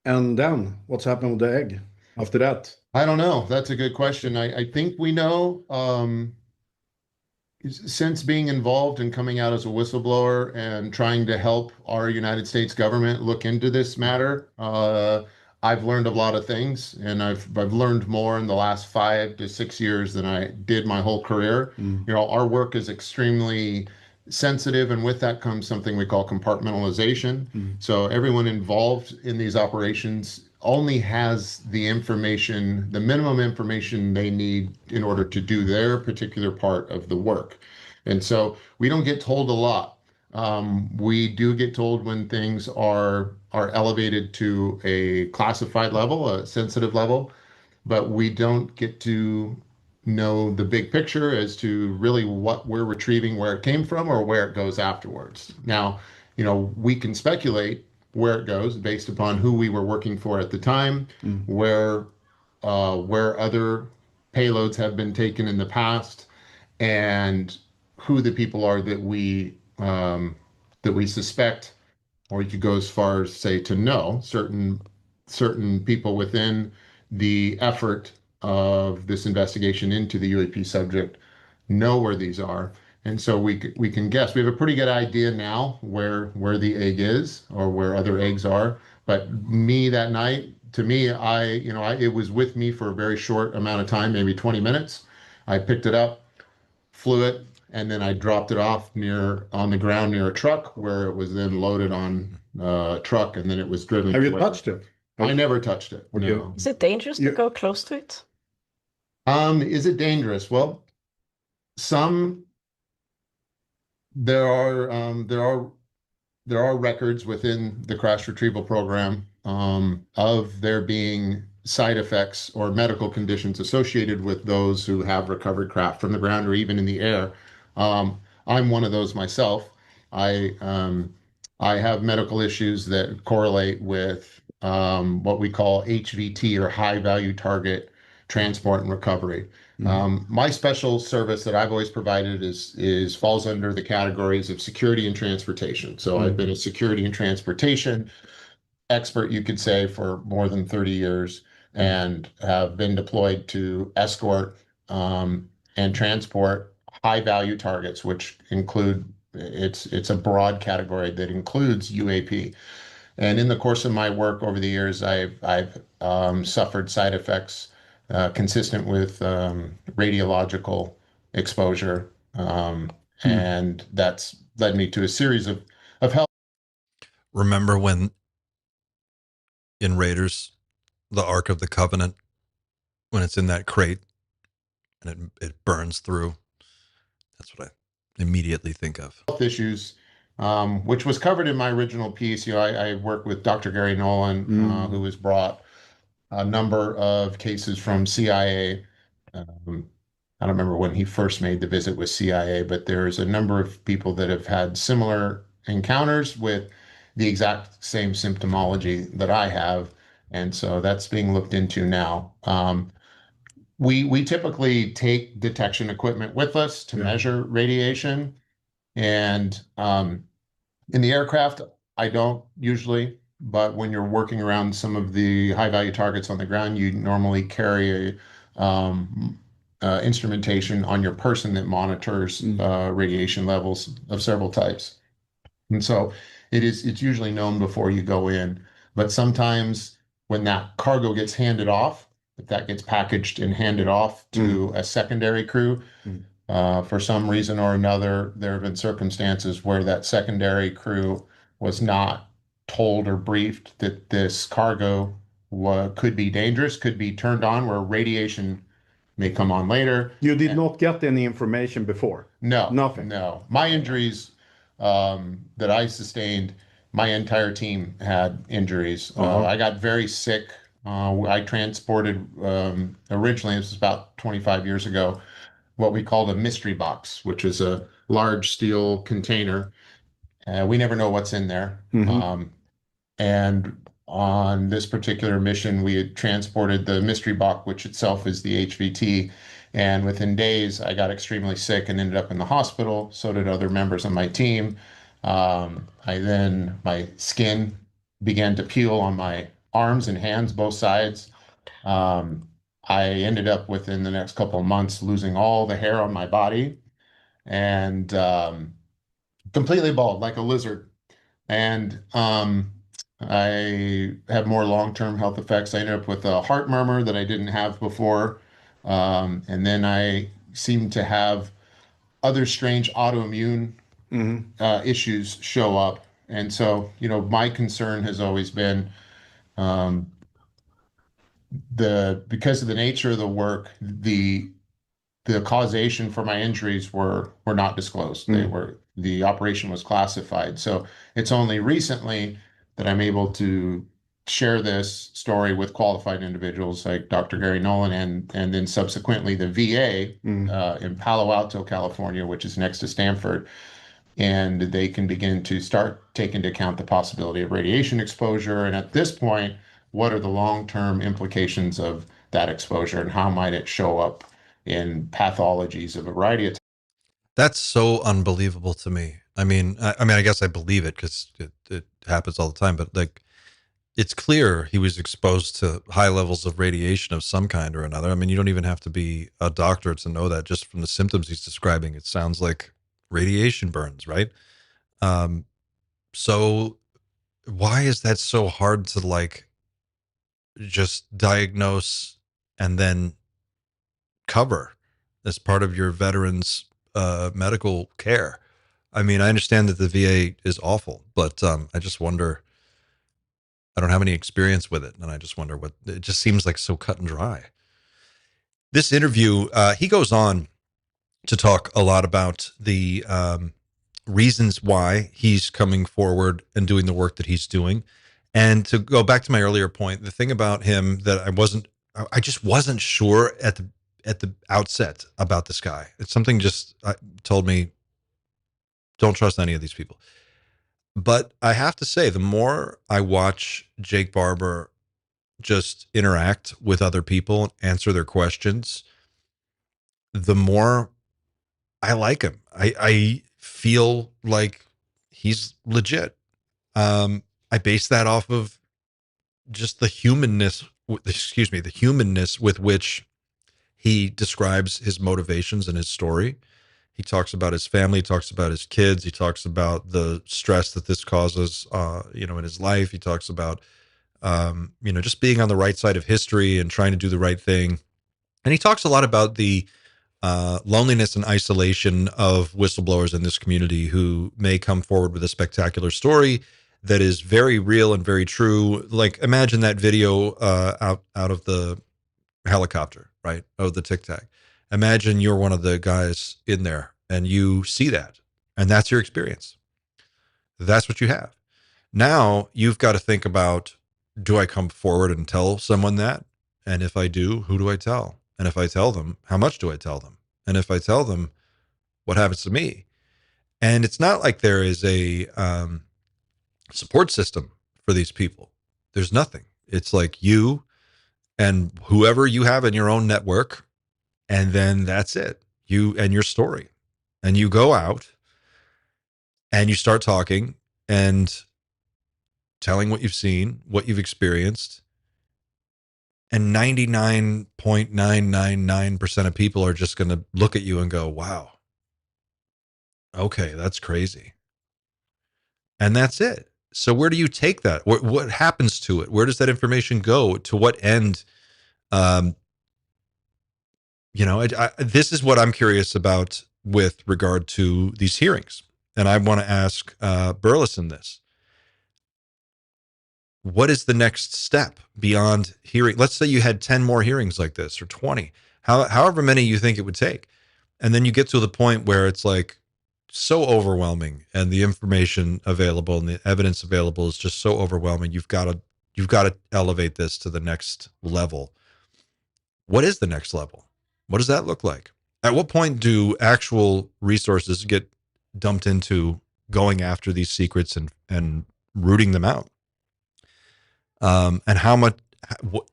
Speaker 9: And then what's happened with the egg after that?
Speaker 8: I don't know. That's a good question. I think we know, since being involved and coming out as a whistleblower and trying to help our United States government look into this matter, I've learned a lot of things, and I've learned more in the last 5 to 6 years than I did my whole career. You know, our work is extremely sensitive, and with that comes something we call compartmentalization. So everyone involved in these operations only has the information, the minimum information they need in order to do their particular part of the work. And so we don't get told a lot. We do get told when things are elevated to a classified level, a sensitive level, but we don't get to know the big picture as to really what we're retrieving, where it came from, or where it goes afterwards. Now, we can speculate where it goes based upon who we were working for at the time, where other payloads have been taken in the past, and who the people are that we suspect, or you could go as far as say to know certain people within the effort of this investigation into the UAP subject know where these are. And so we can guess. We have a pretty good idea now where the egg is, or where other eggs are. But me that night, to me, it was with me for a very short amount of time, maybe 20 minutes. I picked it up, flew it, and then I dropped it off on the ground near a truck, where it was then loaded on a truck, and then it was driven.
Speaker 9: Have you touched it?
Speaker 8: I never touched it.
Speaker 9: Okay.
Speaker 8: No.
Speaker 10: Is it dangerous to go close to it?
Speaker 8: Is it dangerous? Well, there are records within the crash retrieval program of there being side effects or medical conditions associated with those who have recovered craft from the ground or even in the air. I'm one of those myself. I have medical issues that correlate with what we call HVT, or high value target transport and recovery. My special service that I've always provided falls under the categories of security and transportation. So I've been a security and transportation expert, you could say, for more than 30 years, and have been deployed to escort and transport high value targets, which include, it's a broad category that includes UAP. And in the course of my work over the years, I've suffered side effects consistent with radiological exposure, and that's led me to a series of health.
Speaker 2: Remember when in Raiders, the Ark of the Covenant, when it's in that crate and it burns through? That's what I immediately think of.
Speaker 8: Health issues, which was covered in my original piece. I worked with Dr. Gary Nolan, who has brought a number of cases from CIA. I don't remember when he first made the visit with CIA, but there's a number of people that have had similar encounters with the exact same symptomology that I have. And so that's being looked into now. We typically take detection equipment with us to measure radiation. And in the aircraft, I don't usually, but when you're working around some of the high value targets on the ground, you normally carry instrumentation on your person that monitors radiation levels of several types. And so it's usually known before you go in, but sometimes when that cargo gets handed off, if that gets packaged and handed off to a secondary crew, for some reason or another, there have been circumstances where that secondary crew was not told or briefed that this cargo could be dangerous, could be turned on, where radiation may come on later.
Speaker 9: You did not get any information before?
Speaker 8: No.
Speaker 9: Nothing?
Speaker 8: No. My injuries that I sustained, my entire team had injuries. I got very sick. I transported, originally, this was about 25 years ago, what we called a mystery box, which is a large steel container. We never know what's in there. And on this particular mission, we had transported the mystery box, which itself is the HVT. And within days, I got extremely sick and ended up in the hospital. So did other members of my team. My skin began to peel on my arms and hands, both sides. I ended up within the next couple of months losing all the hair on my body and completely bald, like a lizard. And I have more long-term health effects. I ended up with a heart murmur that I didn't have before. And then I seemed to have other strange autoimmune issues show up. And so, my concern has always been because of the nature of the work, the causation for my injuries were not disclosed. The operation was classified. So it's only recently that I'm able to share this story with qualified individuals like Dr. Gary Nolan and then subsequently the VA in Palo Alto, California, which is next to Stanford. And they can begin to start taking into account the possibility of radiation exposure. And at this point, what are the long-term implications of that exposure and how might it show up in pathologies of a variety of.
Speaker 2: That's so unbelievable to me. I mean, I guess I believe it because it happens all the time, but like, it's clear he was exposed to high levels of radiation of some kind or another. I mean, you don't even have to be a doctor to know that. Just from the symptoms he's describing, it sounds like radiation burns, right? So why is that so hard to like just diagnose and then cover as part of your veterans medical care? I mean, I understand that the VA is awful, but I just wonder, I don't have any experience with it, and I just wonder what, it just seems like so cut and dry. This interview, he goes on to talk a lot about the reasons why he's coming forward and doing the work that he's doing. And to go back to my earlier point, the thing about him that I just wasn't sure at the outset about this guy. It's something just told me, don't trust any of these people. But I have to say, the more I watch Jake Barber just interact with other people and answer their questions, the more I like him. I feel like he's legit. I base that off of just the humanness with which he describes his motivations and his story. He talks about his family, he talks about his kids, he talks about the stress that this causes, in his life. He talks about, just being on the right side of history and trying to do the right thing. And he talks a lot about the loneliness and isolation of whistleblowers in this community who may come forward with a spectacular story that is very real and very true. Like, imagine that video out of the helicopter, right? Of the Tic Tac. Imagine you're one of the guys in there and you see that, and that's your experience. That's what you have. Now you've got to think about, do I come forward and tell someone that? And if I do, who do I tell? And if I tell them, how much do I tell them? And if I tell them, what happens to me? And it's not like there is a support system for these people. There's nothing. It's like you and whoever you have in your own network, and then that's it. You and your story. And you go out and you start talking and telling what you've seen, what you've experienced. And 99.999% of people are just going to look at you and go, wow, okay, that's crazy. And that's it. So where do you take that? What happens to it? Where does that information go? To what end? This is what I'm curious about with regard to these hearings. And I want to ask Burleson this. What is the next step beyond hearing? Let's say you had 10 more hearings like this, or 20, however many you think it would take. And then you get to the point where it's like so overwhelming, and the information available and the evidence available is just so overwhelming. You've got to elevate this to the next level. What is the next level? What does that look like? At what point do actual resources get dumped into going after these secrets and rooting them out? And how much,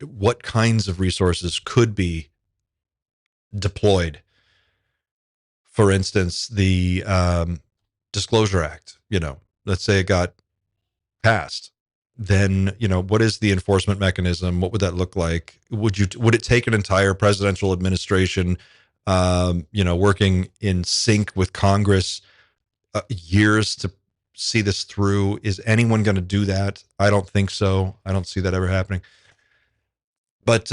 Speaker 2: what kinds of resources could be deployed? For instance, the Disclosure Act, let's say it got passed. Then, what is the enforcement mechanism? What would that look like? Would it take an entire presidential administration, working in sync with Congress, years to see this through? Is anyone going to do that? I don't think so. I don't see that ever happening. But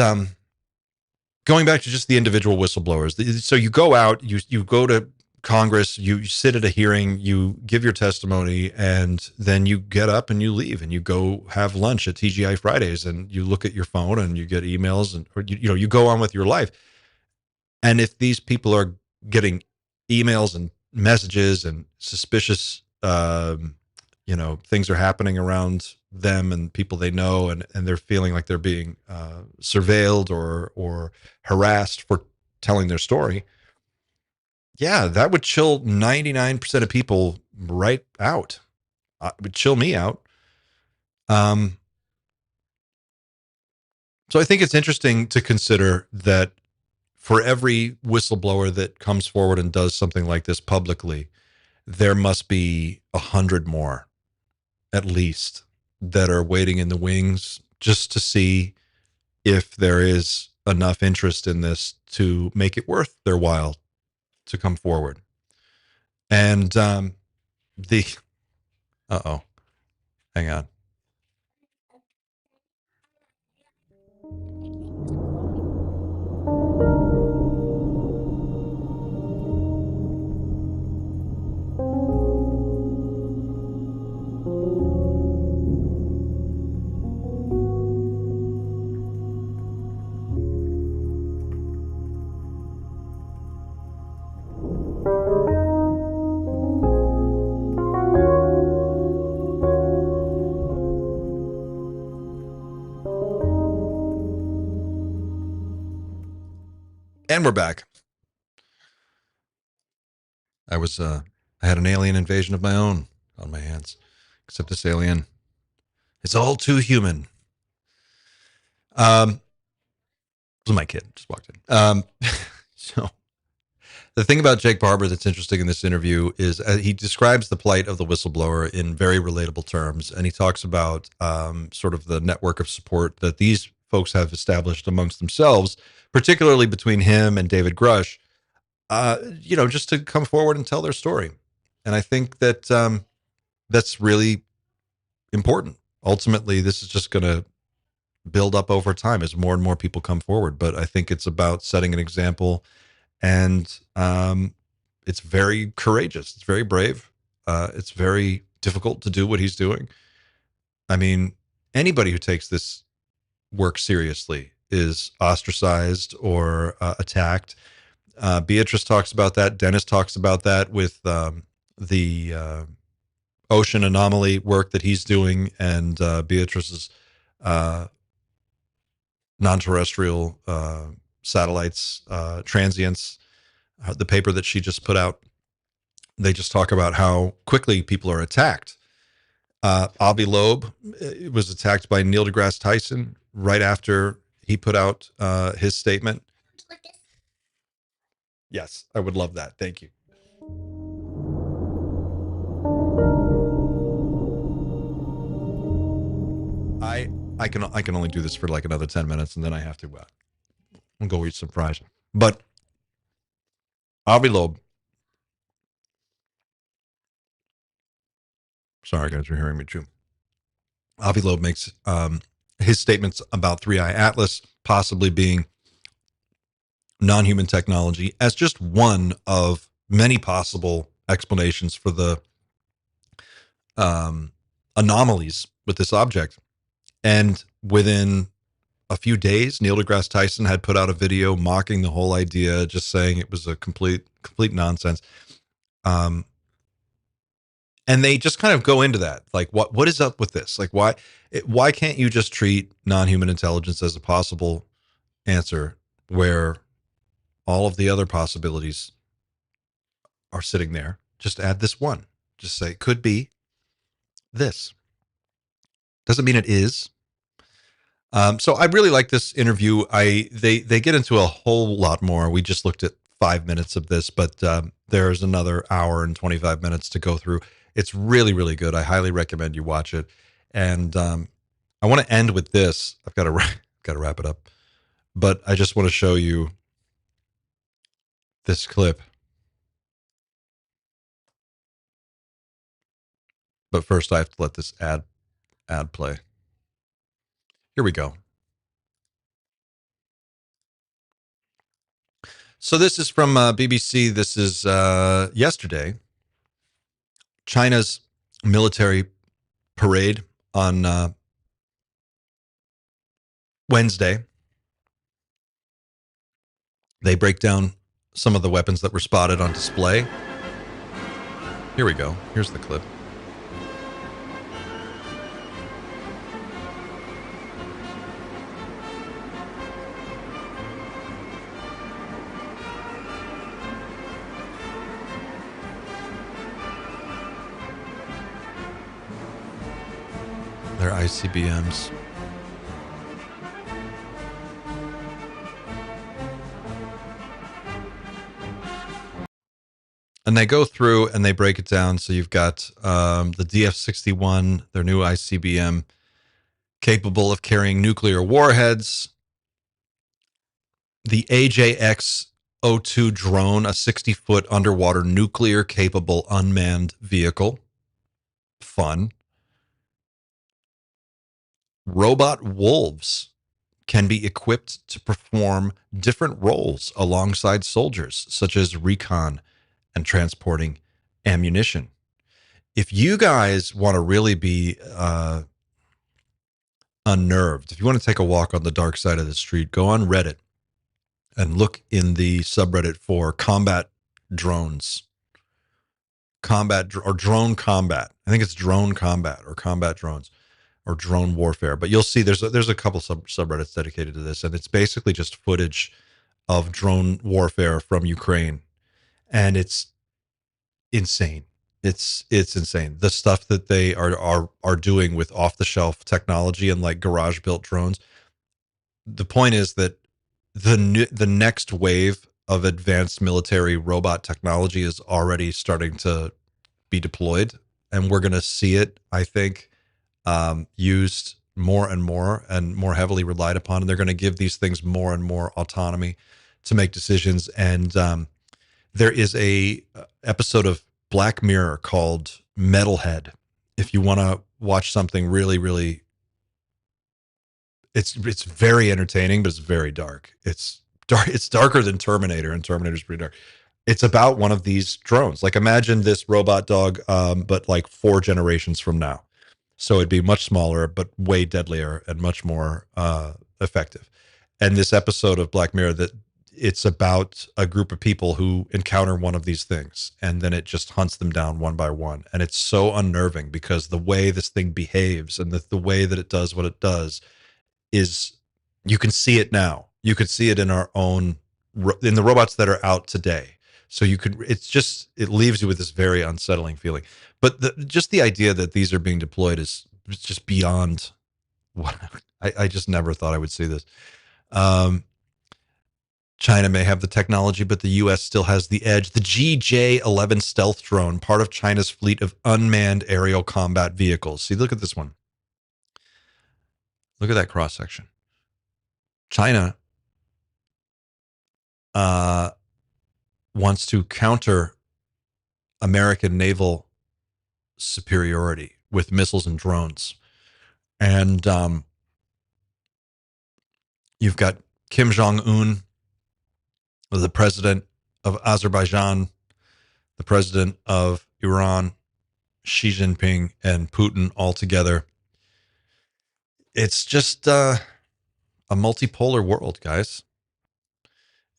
Speaker 2: going back to just the individual whistleblowers, so you go out, you go to Congress, you sit at a hearing, you give your testimony, and then you get up and you leave and you go have lunch at TGI Fridays, and you look at your phone and you get emails, or you go on with your life. And if these people are getting emails and messages and suspicious things are happening around them and people they know, and they're feeling like they're being surveilled or harassed for telling their story. Yeah, that would chill 99% of people right out. It would chill me out. So I think it's interesting to consider that for every whistleblower that comes forward and does something like this publicly, there must be 100 more, at least, that are waiting in the wings just to see if there is enough interest in this to make it worth their while to come forward. And hang on. And we're back. I had an alien invasion of my own on my hands, except this alien is all too human. It was my kid, just walked in. So the thing about Jake Barber that's interesting in this interview is he describes the plight of the whistleblower in very relatable terms, and he talks about sort of the network of support that these folks have established amongst themselves, particularly between him and David Grush, just to come forward and tell their story. And I think that that's really important. Ultimately, this is just going to build up over time as more and more people come forward. But I think it's about setting an example, and it's very courageous. It's very brave. It's very difficult to do what he's doing. I mean, anybody who takes this work seriously is ostracized or attacked. Beatrice talks about that. Dennis talks about that with the ocean anomaly work that he's doing, and Beatrice's non-terrestrial satellites, transients, the paper that she just put out. They just talk about how quickly people are attacked. Avi Loeb was attacked by Neil deGrasse Tyson right after he put out his statement. Yes, I would love that. Thank you. I can only do this for like another 10 minutes, and then I have to I'll go eat some fries. But Avi Loeb, sorry guys, you're hearing me too. Avi Loeb makes his statements about 3i Atlas possibly being non-human technology as just one of many possible explanations for the anomalies with this object. And within a few days, Neil deGrasse Tyson had put out a video mocking the whole idea, just saying it was a complete nonsense. And they just kind of go into that, like, what is up with this? Like, why can't you just treat non-human intelligence as a possible answer where all of the other possibilities are sitting there? Just add this one. Just say, could be this. Doesn't mean it is. So I really like this interview. They get into a whole lot more. We just looked at 5 minutes of this, but there's another hour and 25 minutes to go through. It's really, really good. I highly recommend you watch it. And I want to end with this. I've got to wrap it up, but I just want to show you this clip. But first, I have to let this ad play. Here we go. So this is from BBC. This is yesterday. China's military parade on Wednesday. They break down some of the weapons that were spotted on display. Here we go. Here's the clip. ICBMs. And they go through and they break it down. So you've got the DF-61, their new ICBM, capable of carrying nuclear warheads. The AJX-02 drone, a 60-foot underwater nuclear-capable unmanned vehicle. Fun. Robot wolves can be equipped to perform different roles alongside soldiers, such as recon and transporting ammunition. If you guys want to really be unnerved, if you want to take a walk on the dark side of the street, go on Reddit and look in the subreddit for combat drones. Or drone combat. I think it's drone combat or combat drones or drone warfare. But you'll see there's a couple subreddits dedicated to this, and it's basically just footage of drone warfare from Ukraine. And it's insane. It's insane. The stuff that they are doing with off-the-shelf technology and like garage-built drones. The point is that the next wave of advanced military robot technology is already starting to be deployed, and we're going to see it, I think, used more and more heavily relied upon. And they're going to give these things more and more autonomy to make decisions. And there is a episode of Black Mirror called Metalhead. If you want to watch something really, really, it's very entertaining, but it's very dark. It's dark. It's darker than Terminator, and Terminator's pretty dark. It's about one of these drones. Like, imagine this robot dog, but like 4 generations from now. So it'd be much smaller, but way deadlier and much more effective. And this episode of Black Mirror, that it's about a group of people who encounter one of these things, and then it just hunts them down one by one. And it's so unnerving because the way this thing behaves and the way that it does what it does is, you can see it now. You could see it in our own, in the robots that are out today. So you could, it leaves you with this very unsettling feeling. But just the idea that these are being deployed is just beyond what I just never thought I would see this. China may have the technology, but the U.S. still has the edge. The GJ-11 stealth drone, part of China's fleet of unmanned aerial combat vehicles. See, look at this one. Look at that cross section. China wants to counter American naval superiority with missiles and drones. And you've got Kim Jong-un, the president of Azerbaijan, the president of Iran, Xi Jinping, and Putin all together. It's just a multipolar world, guys.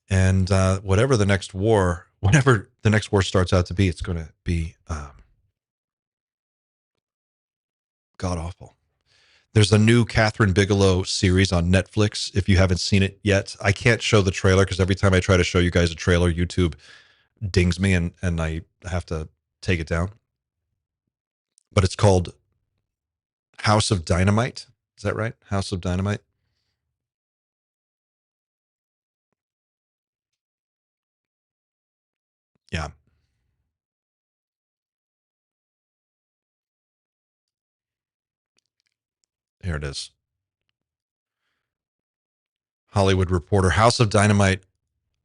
Speaker 2: And whatever the next war starts out to be, it's going to be god-awful. There's a new Catherine Bigelow series on Netflix. If you haven't seen it yet, I can't show the trailer because every time I try to show you guys a trailer, YouTube dings me and I have to take it down. But it's called House of Dynamite. Is that right? House of Dynamite? Yeah. Here it is. Hollywood Reporter. House of Dynamite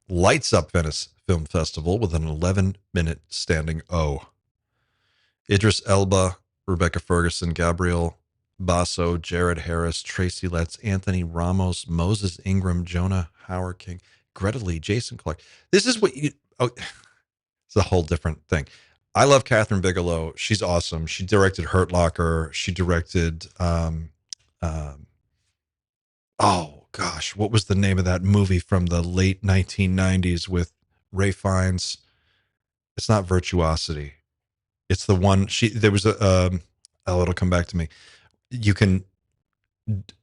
Speaker 2: lights up Venice Film Festival with an 11-minute standing O. Idris Elba, Rebecca Ferguson, Gabriel Basso, Jared Harris, Tracy Letts, Anthony Ramos, Moses Ingram, Jonah Howard King, Greta Lee, Jason Clarke. This is what you... Oh, it's a whole different thing. I love Catherine Bigelow. She's awesome. She directed Hurt Locker. She directed... oh, gosh, what was the name of that movie from the late 1990s with Ray Fiennes? It's not Virtuosity. It's the one there was a, it'll come back to me. You can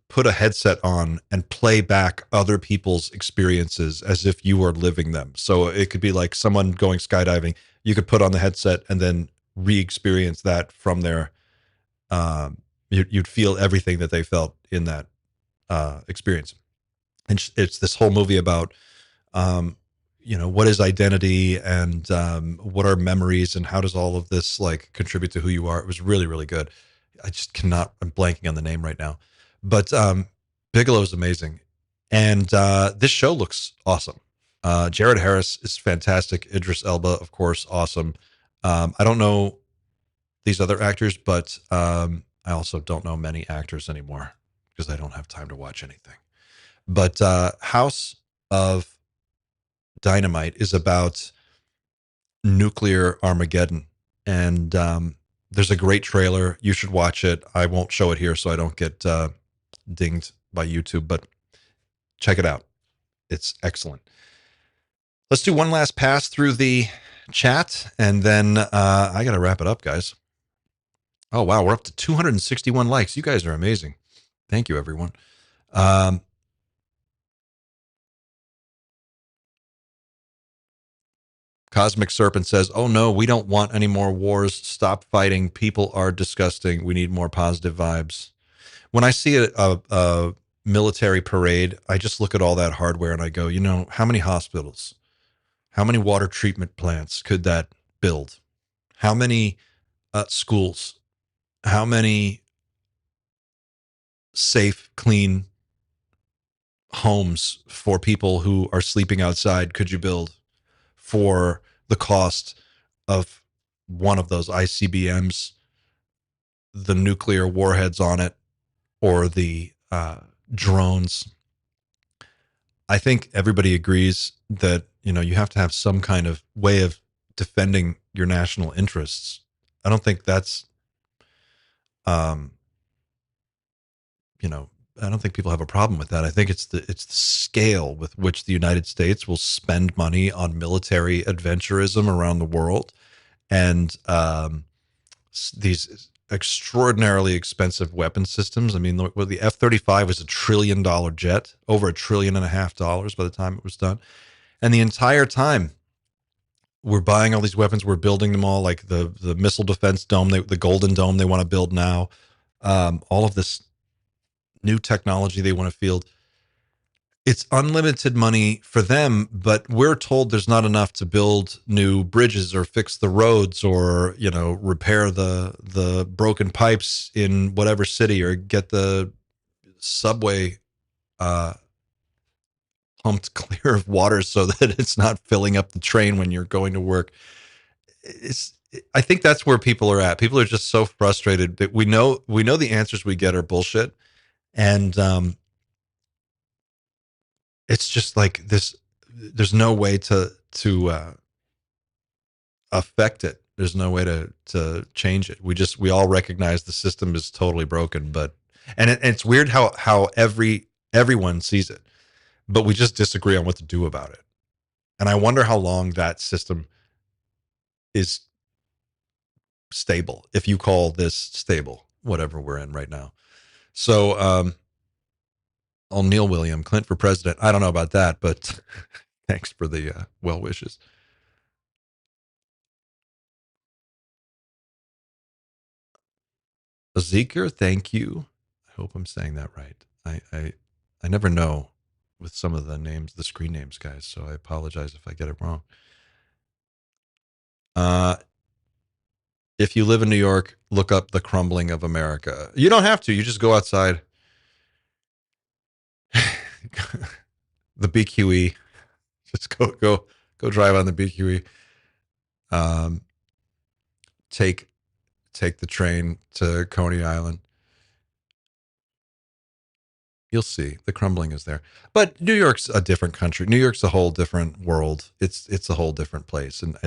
Speaker 2: put a headset on and play back other people's experiences as if you were living them. So it could be like someone going skydiving. You could put on the headset and then re-experience that from their You'd feel everything that they felt in that experience. And it's this whole movie about, what is identity and what are memories and how does all of this like contribute to who you are. It was really, really good. I'm blanking on the name right now, but Bigelow is amazing. And this show looks awesome. Jared Harris is fantastic. Idris Elba, of course, awesome. I don't know these other actors, but I also don't know many actors anymore because I don't have time to watch anything. But House of Dynamite is about nuclear Armageddon. And there's a great trailer. You should watch it. I won't show it here so I don't get dinged by YouTube, but check it out. It's excellent. Let's do one last pass through the chat, and then I got to wrap it up, guys. Oh, wow. We're up to 261 likes. You guys are amazing. Thank you, everyone. Cosmic Serpent says, oh, no, we don't want any more wars. Stop fighting. People are disgusting. We need more positive vibes. When I see a military parade, I just look at all that hardware and I go, how many hospitals, how many water treatment plants could that build? How many schools? How many safe, clean homes for people who are sleeping outside could you build for the cost of one of those ICBMs, the nuclear warheads on it, or the drones? I think everybody agrees that, you have to have some kind of way of defending your national interests. I don't think that's, I don't think people have a problem with that. I think it's the scale with which the United States will spend money on military adventurism around the world, and these extraordinarily expensive weapon systems. I mean, the F-35 was $1 trillion jet, over $1.5 trillion by the time it was done, and the entire time we're buying all these weapons, we're building them all, like the missile defense dome, the Golden Dome they want to build now, all of this new technology they want to field. It's unlimited money for them, but we're told there's not enough to build new bridges or fix the roads or, repair the broken pipes in whatever city or get the subway pumped clear of water so that it's not filling up the train when you're going to work. I think that's where people are at. People are just so frustrated that we know the answers we get are bullshit. And it's just like this. There's no way to affect it. There's no way to change it. We all recognize the system is totally broken. But it's weird how everyone sees it, but we just disagree on what to do about it. And I wonder how long that system is stable, if you call this stable, whatever we're in right now. So, Neil William, Clint for president. I don't know about that, but thanks for the well wishes. Ezekiel, thank you. I hope I'm saying that right. I never know with some of the names, the screen names, guys, so I apologize if I get it wrong. If you live in New York, look up The Crumbling of America. You don't have to. You just go outside. The BQE. Just go drive on the BQE. Take the train to Coney Island. You'll see the crumbling is there. But New York's a different country. New York's a whole different world. It's a whole different place. And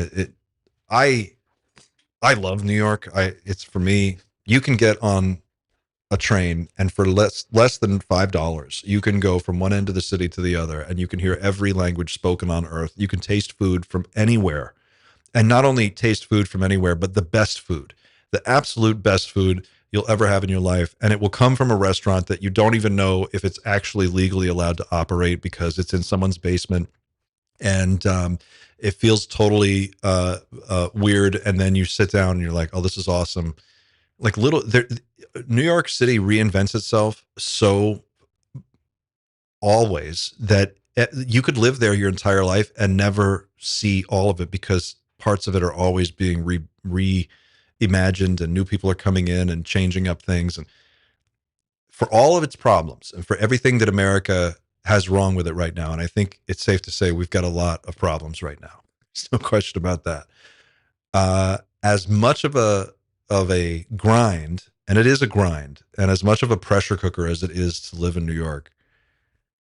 Speaker 2: I love New York. It's for me. You can get on a train and for less than $5, you can go from one end of the city to the other, and you can hear every language spoken on earth. You can taste food from anywhere, and not only taste food from anywhere, but the best food, the absolute best food you'll ever have in your life. And it will come from a restaurant that you don't even know if it's actually legally allowed to operate because it's in someone's basement. And it feels totally weird. And then you sit down and you're like, oh, this is awesome. like New York City reinvents itself so always that you could live there your entire life and never see all of it because parts of it are always being reimagined and new people are coming in and changing up things. And for all of its problems and for everything that America has wrong with it right now, and I think it's safe to say we've got a lot of problems right now. There's no question about that. As much of a grind, and it is a grind, and as much of a pressure cooker as it is to live in New York,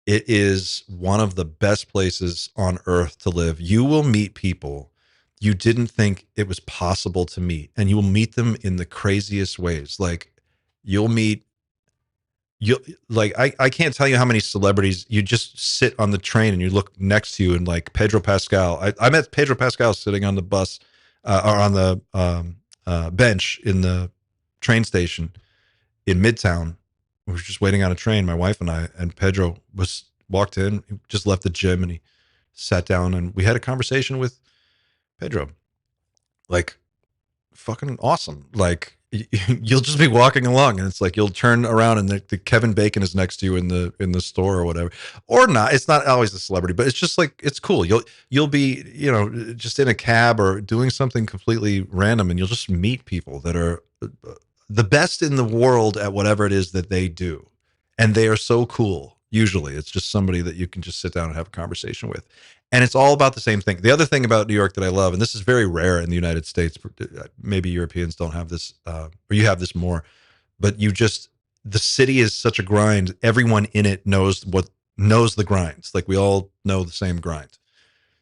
Speaker 2: it is one of the best places on earth to live. You will meet people you didn't think it was possible to meet, and you will meet them in the craziest ways. Like I can't tell you how many celebrities you just sit on the train and you look next to you, and like Pedro Pascal. I met Pedro Pascal sitting on the bus or on the bench in the train station in Midtown. We were just waiting on a train, my wife and I, and Pedro walked in, he just left the gym, and he sat down and we had a conversation with Pedro. Like, fucking awesome. Like, you'll just be walking along and it's like you'll turn around and the Kevin Bacon is next to you in the store or whatever, or not. It's not always a celebrity, but it's just like, it's cool. You'll be, just in a cab or doing something completely random, and you'll just meet people that are the best in the world at whatever it is that they do, and they are so cool. Usually it's just somebody that you can just sit down and have a conversation with, and it's all about the same thing. The other thing about New York that I love, and this is very rare in the United States, maybe Europeans don't have this, or you have this more, but the city is such a grind. Everyone in it knows the grinds. Like, we all know the same grind.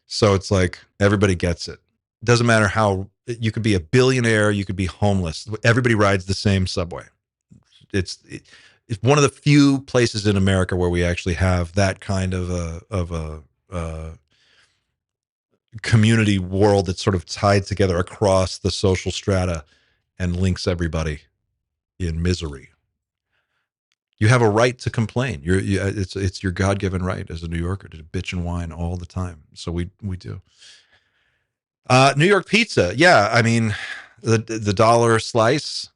Speaker 2: So it's like, everybody gets it. Doesn't matter how, you could be a billionaire, you could be homeless. Everybody rides the same subway. It's one of the few places in America where we actually have that kind of a community world that's sort of tied together across the social strata and links everybody in misery. You have a right to complain. It's your God-given right as a New Yorker to bitch and whine all the time. So we do. New York pizza. Yeah, I mean, the dollar slice.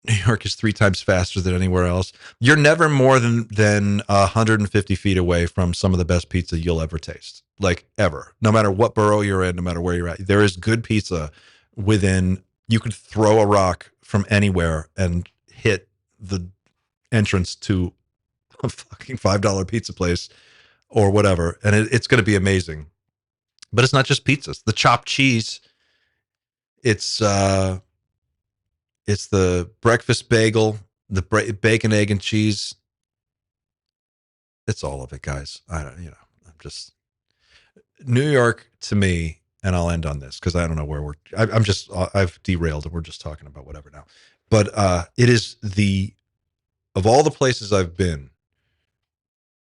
Speaker 2: New York is 3 times faster than anywhere else. You're never more than 150 feet away from some of the best pizza you'll ever taste, like ever. No matter what borough you're in, no matter where you're at, there is good pizza within. You could throw a rock from anywhere and hit the entrance to a fucking $5 pizza place or whatever, and it's going to be amazing. But it's not just pizzas. The chopped cheese. It's the breakfast bagel, the bacon, egg, and cheese. It's all of it, guys. I'm just New York to me, and I'll end on this because I don't know where I've derailed and we're just talking about whatever now. But it is of all the places I've been,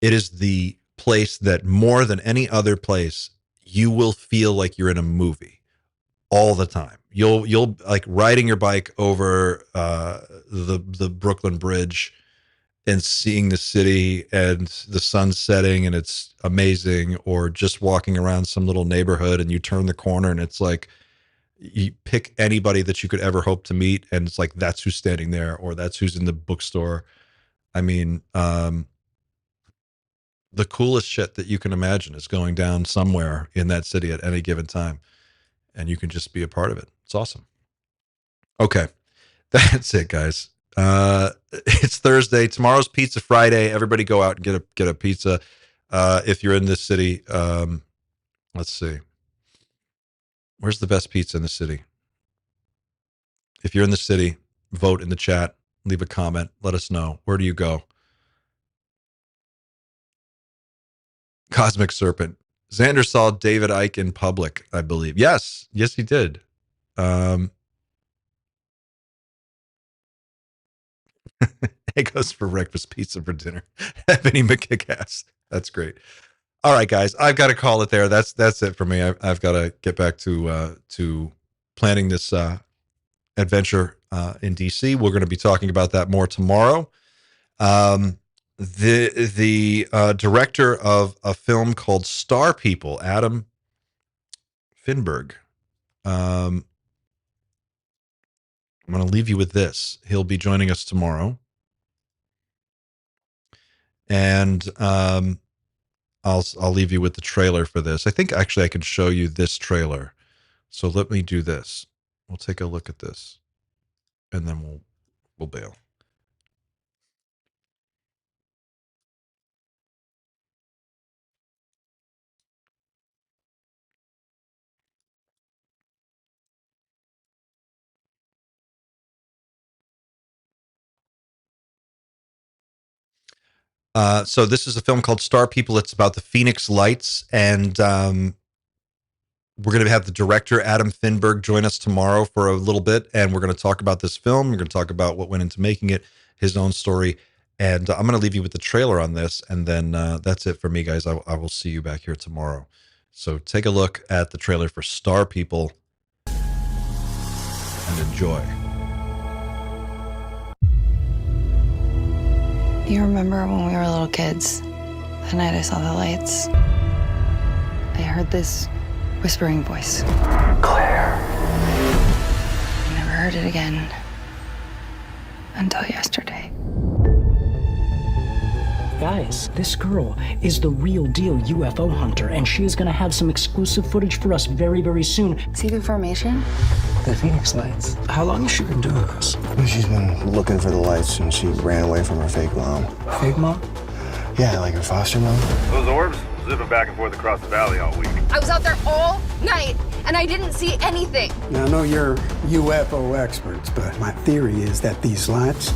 Speaker 2: it is the place that more than any other place, you will feel like you're in a movie all the time. You'll like riding your bike over the Brooklyn Bridge and seeing the city and the sun setting, and it's amazing. Or just walking around some little neighborhood and you turn the corner and it's like you pick anybody that you could ever hope to meet, and it's like that's who's standing there, or that's who's in the bookstore. I mean, the coolest shit that you can imagine is going down somewhere in that city at any given time, and you can just be a part of it. It's awesome. Okay, that's it, guys. It's Thursday. Tomorrow's Pizza Friday. Everybody go out and get a pizza. If you're in this city, let's see. Where's the best pizza in the city? If you're in the city, vote in the chat. Leave a comment. Let us know. Where do you go? Cosmic Serpent. Xander saw David Icke in public, I believe. Yes, he did. It goes for breakfast pizza for dinner. Ebony McKickass. That's great. All right, guys, I've got to call it there. That's it for me. I've got to get back to planning this adventure in DC. We're going to be talking about that more tomorrow. The director of a film called Star People, Adam Finberg. I'm going to leave you with this. He'll be joining us tomorrow. And I'll leave you with the trailer for this. I think actually I can show you this trailer. So let me do this. We'll take a look at this, and then we'll bail. So this is a film called Star People. It's about the Phoenix Lights, and we're going to have the director, Adam Finberg, join us tomorrow for a little bit, and we're going to talk about this film. We're going to talk about what went into making it, his own story, and I'm going to leave you with the trailer on this, and then that's it for me, guys. I will see you back here tomorrow. So take a look at the trailer for Star People and enjoy.
Speaker 11: You remember when we were little kids, the night I saw the lights? I heard this whispering voice. Claire. I never heard it again until yesterday.
Speaker 12: Guys, this girl is the real deal UFO hunter, and she is going to have some exclusive footage for us very, very soon.
Speaker 11: See the formation?
Speaker 12: The Phoenix Lights. How long has she been doing this?
Speaker 13: She's been looking for the lights, and she ran away from her fake mom.
Speaker 12: Fake mom?
Speaker 13: Yeah, like her foster mom.
Speaker 14: Those orbs zipping back and forth across the valley all week.
Speaker 15: I was out there all night, and I didn't see anything.
Speaker 16: Now, I know you're UFO experts, but my theory is that these lights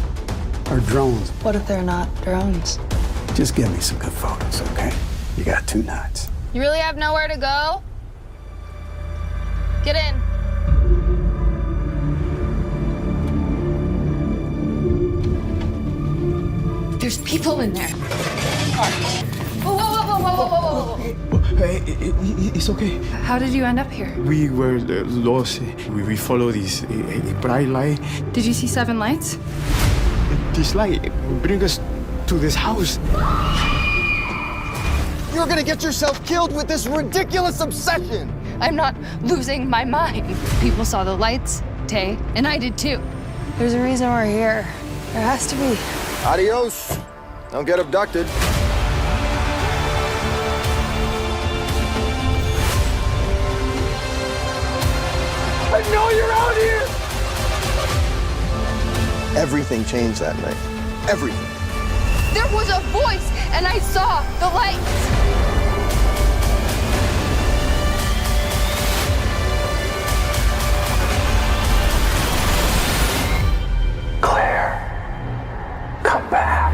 Speaker 16: are drones.
Speaker 11: What if they're not drones?
Speaker 16: Just give me some good photos, okay? You got 2 nights.
Speaker 15: You really have nowhere to go? Get in. There's people in there. Whoa, whoa, whoa, whoa, whoa, whoa, whoa, whoa.
Speaker 16: Hey, it's okay.
Speaker 15: How did you end up here?
Speaker 16: We were lost. We followed this bright light.
Speaker 15: Did you see 7 lights?
Speaker 16: This light bring us to this house.
Speaker 13: You're gonna get yourself killed with this ridiculous obsession.
Speaker 15: I'm not losing my mind. People saw the lights, Tay, and I did too.
Speaker 11: There's a reason we're here. There has to be.
Speaker 13: Adios. Don't get abducted.
Speaker 16: I know you're out here!
Speaker 13: Everything changed that night. Everything.
Speaker 15: There was a voice, and I saw the lights.
Speaker 16: Claire, come back.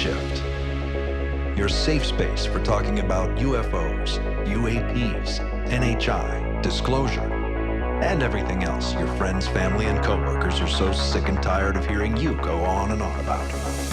Speaker 1: Shift. Your safe space for talking about UFOs, UAPs, NHI, disclosure, and everything else your friends, family, and coworkers are so sick and tired of hearing you go on and on about.